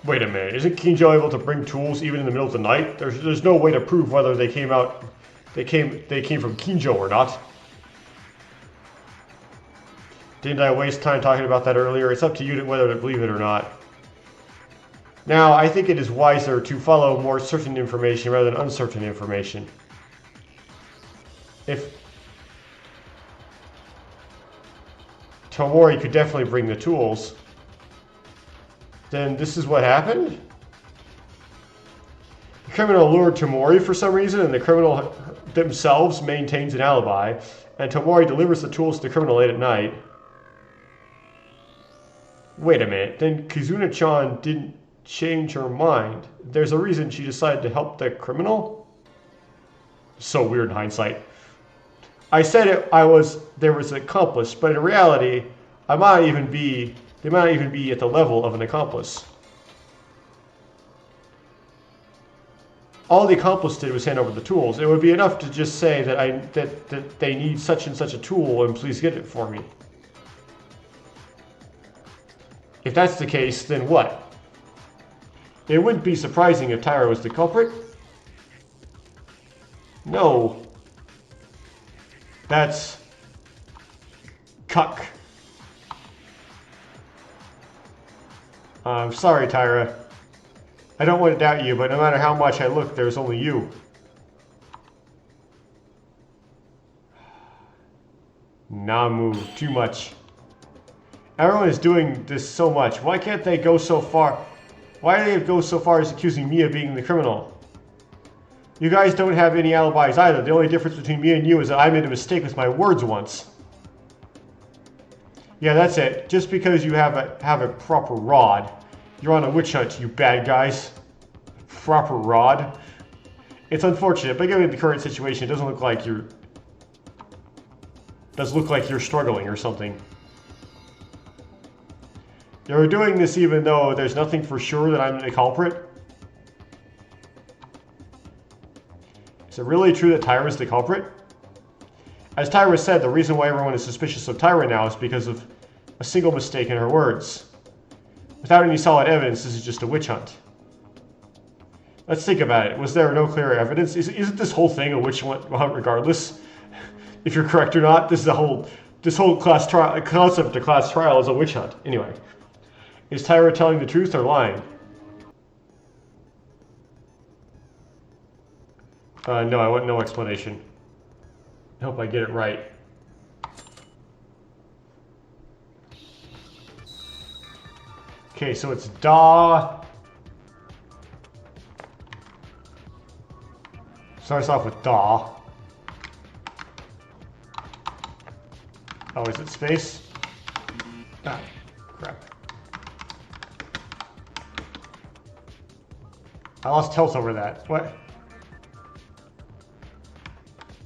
Wait a minute, isn't Kinjo able to bring tools even in the middle of the night? There's no way to prove whether they came from Kinjo or not. Didn't I waste time talking about that earlier? It's up to you whether to believe it or not. Now, I think it is wiser to follow more certain information rather than uncertain information. If Tomori could definitely bring the tools, then this is what happened? The criminal lured Tomori for some reason, and the criminal themselves maintains an alibi, and Tomori delivers the tools to the criminal late at night. Wait a minute, then Kizuna-chan didn't change her mind. There's a reason she decided to help the criminal? So weird in hindsight. I said there was an accomplice, but in reality, they might not even be at the level of an accomplice. All the accomplice did was hand over the tools. It would be enough to just say that they need such and such a tool and please get it for me. If that's the case, then what? It wouldn't be surprising if Tyra was the culprit. No. That's cuck. I'm sorry, Tyra. I don't want to doubt you, but no matter how much I look, there's only you. Namu, too much. Everyone is doing this so much. Why can't they go so far? Why do they go so far as accusing me of being the criminal? You guys don't have any alibis either. The only difference between me and you is that I made a mistake with my words once. Yeah, that's it. Just because you have a proper rod, you're on a witch hunt, you bad guys. Proper rod. It's unfortunate, but given the current situation, it doesn't look like you're... does look like you're struggling or something. You're doing this even though there's nothing for sure that I'm the culprit? Is it really true that Tyra's the culprit? As Tyra said, the reason why everyone is suspicious of Tyra now is because of a single mistake in her words. Without any solid evidence, this is just a witch hunt. Let's think about it. Was there no clear evidence? Isn't this whole thing a witch hunt regardless? If you're correct or not, this whole class trial concept of class trial is a witch hunt. Anyway, is Tyra telling the truth or lying? No, I want no explanation. I hope I get it right. Okay, so it's Da. Starts off with Da. Oh, is it space? Ah, crap. I lost health over that. What?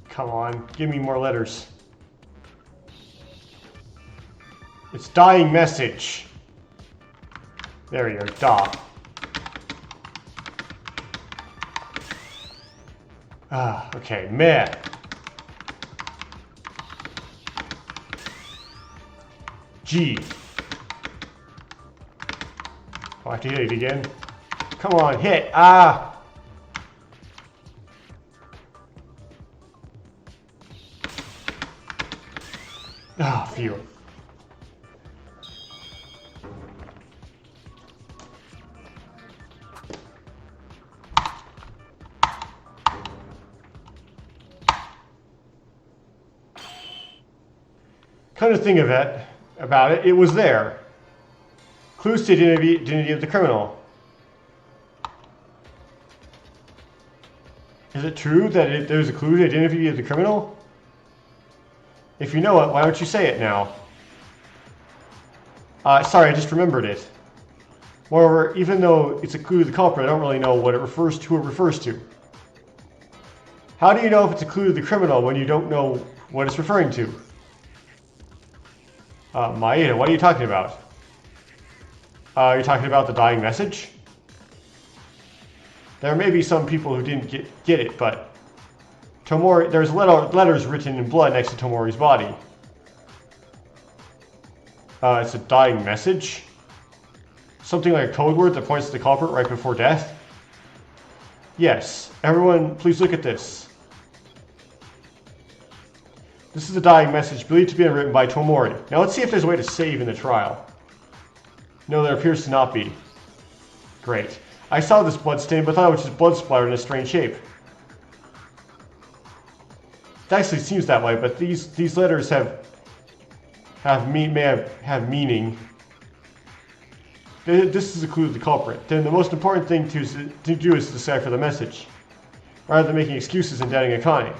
Come on, give me more letters. It's dying message. There you go, Da. Ah, okay, meh. G. Oh, I have to hit it again. Come on, hit. Ah. Ah, phew. Come to think of it, it was there. Clues to the identity of the criminal. Is it true that there's a clue to the identity of the criminal? If you know it, why don't you say it now? Sorry, I just remembered it. Moreover, even though it's a clue to the culprit, I don't really know what it refers to, who it refers to. How do you know if it's a clue to the criminal when you don't know what it's referring to? Maeda, what are you talking about? You're talking about the dying message? There may be some people who didn't get it, but Tomori, there's letters written in blood next to Tomori's body. It's a dying message? Something like a code word that points to the culprit right before death? Yes. Everyone, please look at this. This is a dying message believed to be written by Tomori. Now let's see if there's a way to save in the trial. No, there appears to not be. Great. I saw this blood stain, but thought it was just blood splattered in a strange shape. It actually seems that way, but these letters may have meaning. This is a clue to the culprit. Then the most important thing to do is to decipher the message, rather than making excuses and doubting Akane.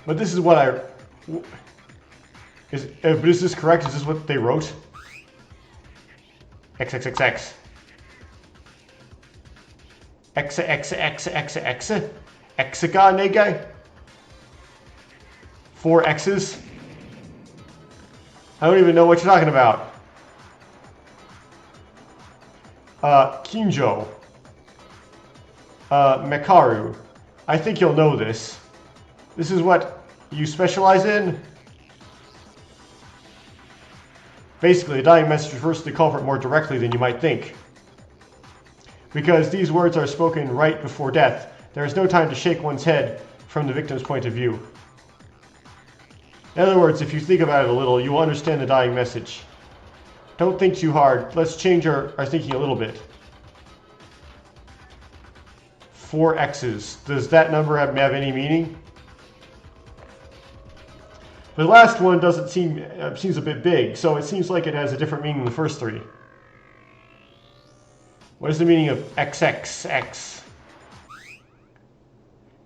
But this is what but is this correct? Is this what they wrote? XXXX. Hexagon guy? 4 X's? I don't even know what you're talking about. Kinjo. Mekaru. I think you'll know this. This is what you specialize in? Basically, the dying message refers to the culprit more directly than you might think. Because these words are spoken right before death, there is no time to shake one's head from the victim's point of view. In other words, if you think about it a little, you will understand the dying message. Don't think too hard. Let's change our thinking a little bit. 4 X's. Does that number have any meaning? The last one doesn't seems a bit big, so it seems like it has a different meaning than the first 3. What is the meaning of XXX?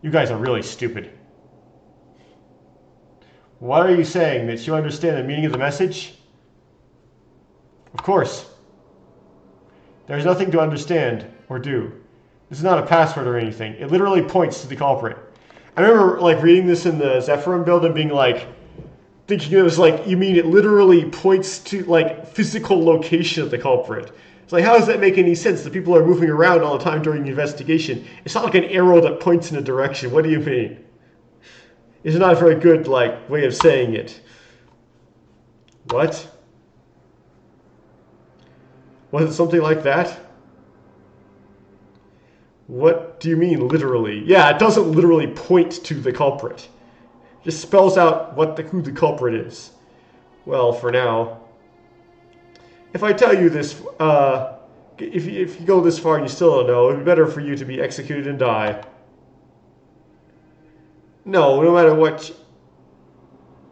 You guys are really stupid. What are you saying? That you understand the meaning of the message? Of course. There's nothing to understand or do. This is not a password or anything. It literally points to the culprit. I remember reading this in the Zephyrin build and being thinking it was you mean it literally points to physical location of the culprit. It's how does that make any sense? The people are moving around all the time during the investigation. It's not like an arrow that points in a direction. What do you mean? It's not a very good way of saying it. What? Was it something like that? What do you mean literally? Yeah, it doesn't literally point to the culprit. It just spells out who the culprit is. Well, for now. If I tell you this, if you go this far and you still don't know, it'd be better for you to be executed and die. No matter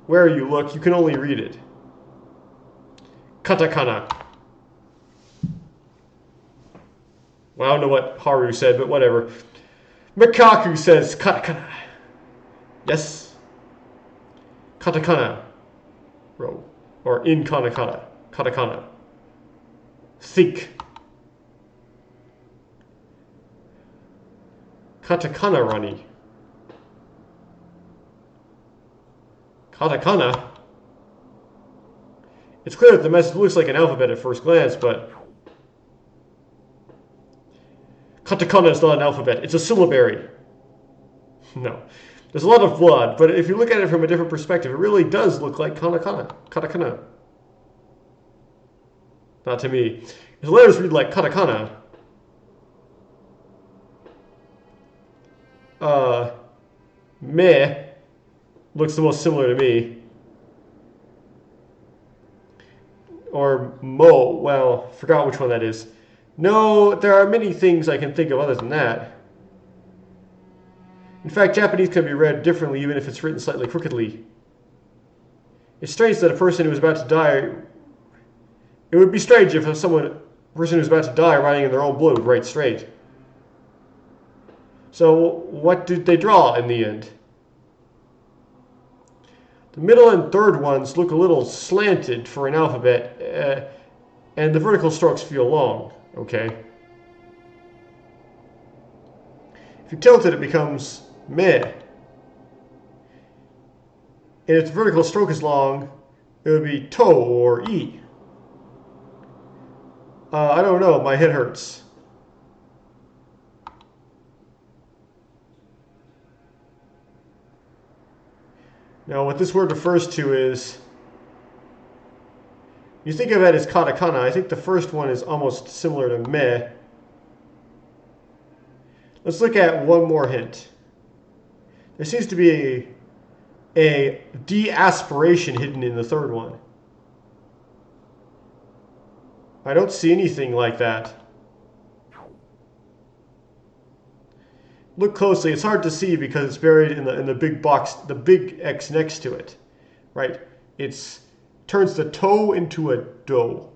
where you look, you can only read it. Katakana. Well, I don't know what Haru said, but whatever. Mikaku says katakana. Yes. Katakana. Or in katakana. Katakana. Think. Katakana Rani. Katakana? It's clear that the message looks like an alphabet at first glance, but katakana is not an alphabet. It's a syllabary. No. There's a lot of blood, but if you look at it from a different perspective, it really does look like katakana. Katakana. Not to me. The letters read like katakana. Meh looks the most similar to me. Or mo. Well, forgot which one that is. No, there are many things I can think of other than that. In fact, Japanese can be read differently even if it's written slightly crookedly. It's strange that a person who is about to die... It would be strange if a person who's about to die writing in their own blood would write straight. So, what did they draw in the end? The middle and third ones look a little slanted for an alphabet, and the vertical strokes feel long, okay? If you tilt it, it becomes meh. And if the vertical stroke is long, it would be to or e. I don't know, my head hurts. Now, what this word refers to is, you think of it as katakana. I think the first one is almost similar to meh. Let's look at one more hint. There seems to be a de-aspiration hidden in the third one. I don't see anything like that. Look closely. It's hard to see because it's buried in the big box, the big X next to it, right? It's turns the toe into a do.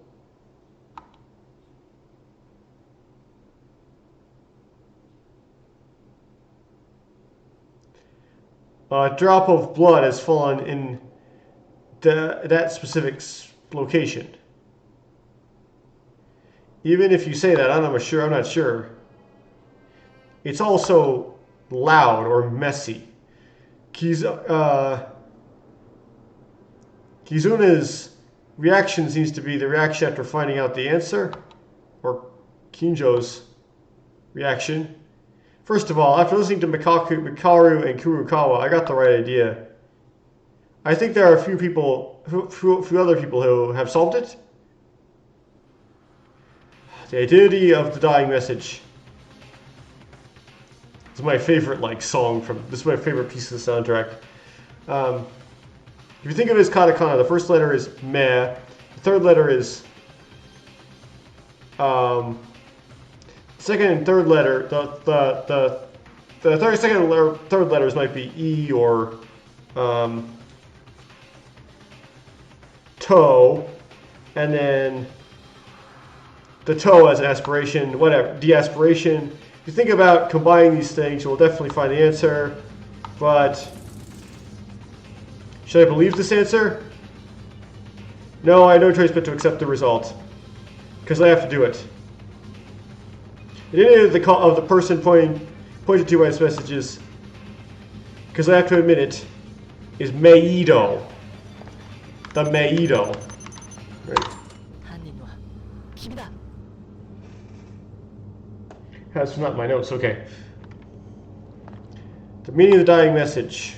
A drop of blood has fallen in that specific location. Even if you say that, I'm not sure. It's also loud or messy. Kizuna's reaction seems to be the reaction after finding out the answer, or Kinjo's reaction. First of all, after listening to Mikaru and Kurukawa, I got the right idea. I think there are a few other people who have solved it. The identity of the dying message. This is my favorite song from. This is my favorite piece of the soundtrack. If you think of it as katakana, the first letter is meh. The third letter is second and third letter. The third letters might be e or to, and then the to as an aspiration, whatever, de-aspiration. If you think about combining these things, you will definitely find the answer, but should I believe this answer? No, I have no choice but to accept the result, because I have to do it. The name of the person pointed to by this message is, because I have to admit it, is Meido. The Meido. Right. That's not my notes, okay. The meaning of the dying message.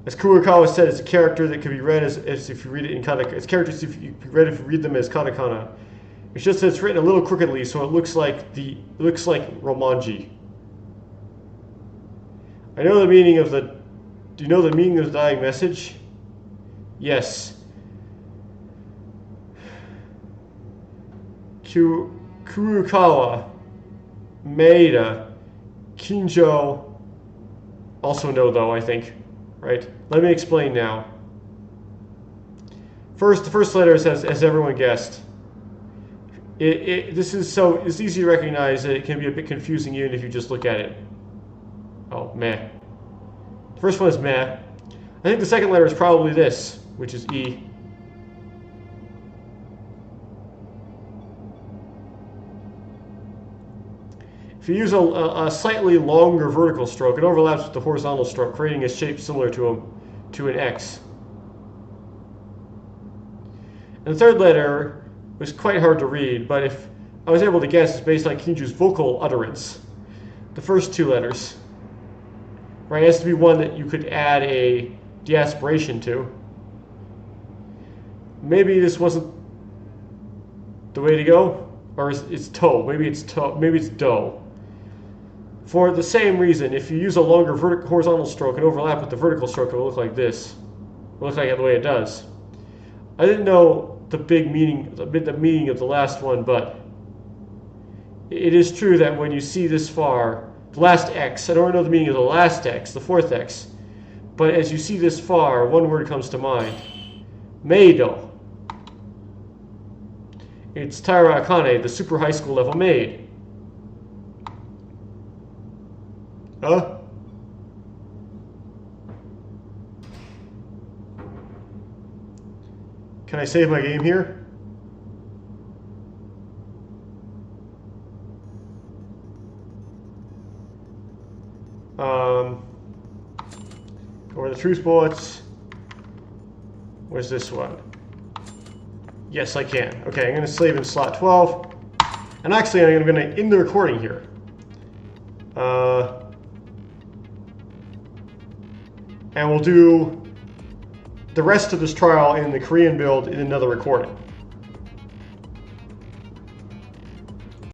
As Kurokawa said, it's a character that can be read as if you read it in katakana. It's characters if you read them as katakana. It's just that it's written a little crookedly, so it looks like Romanji. I know the meaning of the. Do you know the meaning of the dying message? Yes. Kurukawa, Maeda, Kinjo. Also no, though, I think. Right? Let me explain now. First, the first letter is as everyone guessed. It's easy to recognize that it can be a bit confusing even if you just look at it. Oh, meh. The first one is meh. I think the second letter is probably this, which is E. If you use a slightly longer vertical stroke, it overlaps with the horizontal stroke, creating a shape similar to an X. And the third letter was quite hard to read, but if I was able to guess, it's based on Kinju's vocal utterance. The first two letters. Right, it has to be one that you could add a de-aspiration to. Maybe this wasn't the way to go, or it's to. Maybe it's do. For the same reason, if you use a longer horizontal stroke and overlap with the vertical stroke, it will look like this. It will look like it the way it does. I didn't know the meaning of the last one, but it is true that when you see this far, the last X, I don't know the meaning of the last X, the fourth X, but as you see this far, one word comes to mind. Meido. It's Taira Akane, the super high school level maid. Huh? Can I save my game here? Go over the truce bullets. Where's this one? Yes, I can. Okay, I'm going to save in slot 12. And actually, I'm going to end the recording here. And we'll do the rest of this trial in the Korean build in another recording.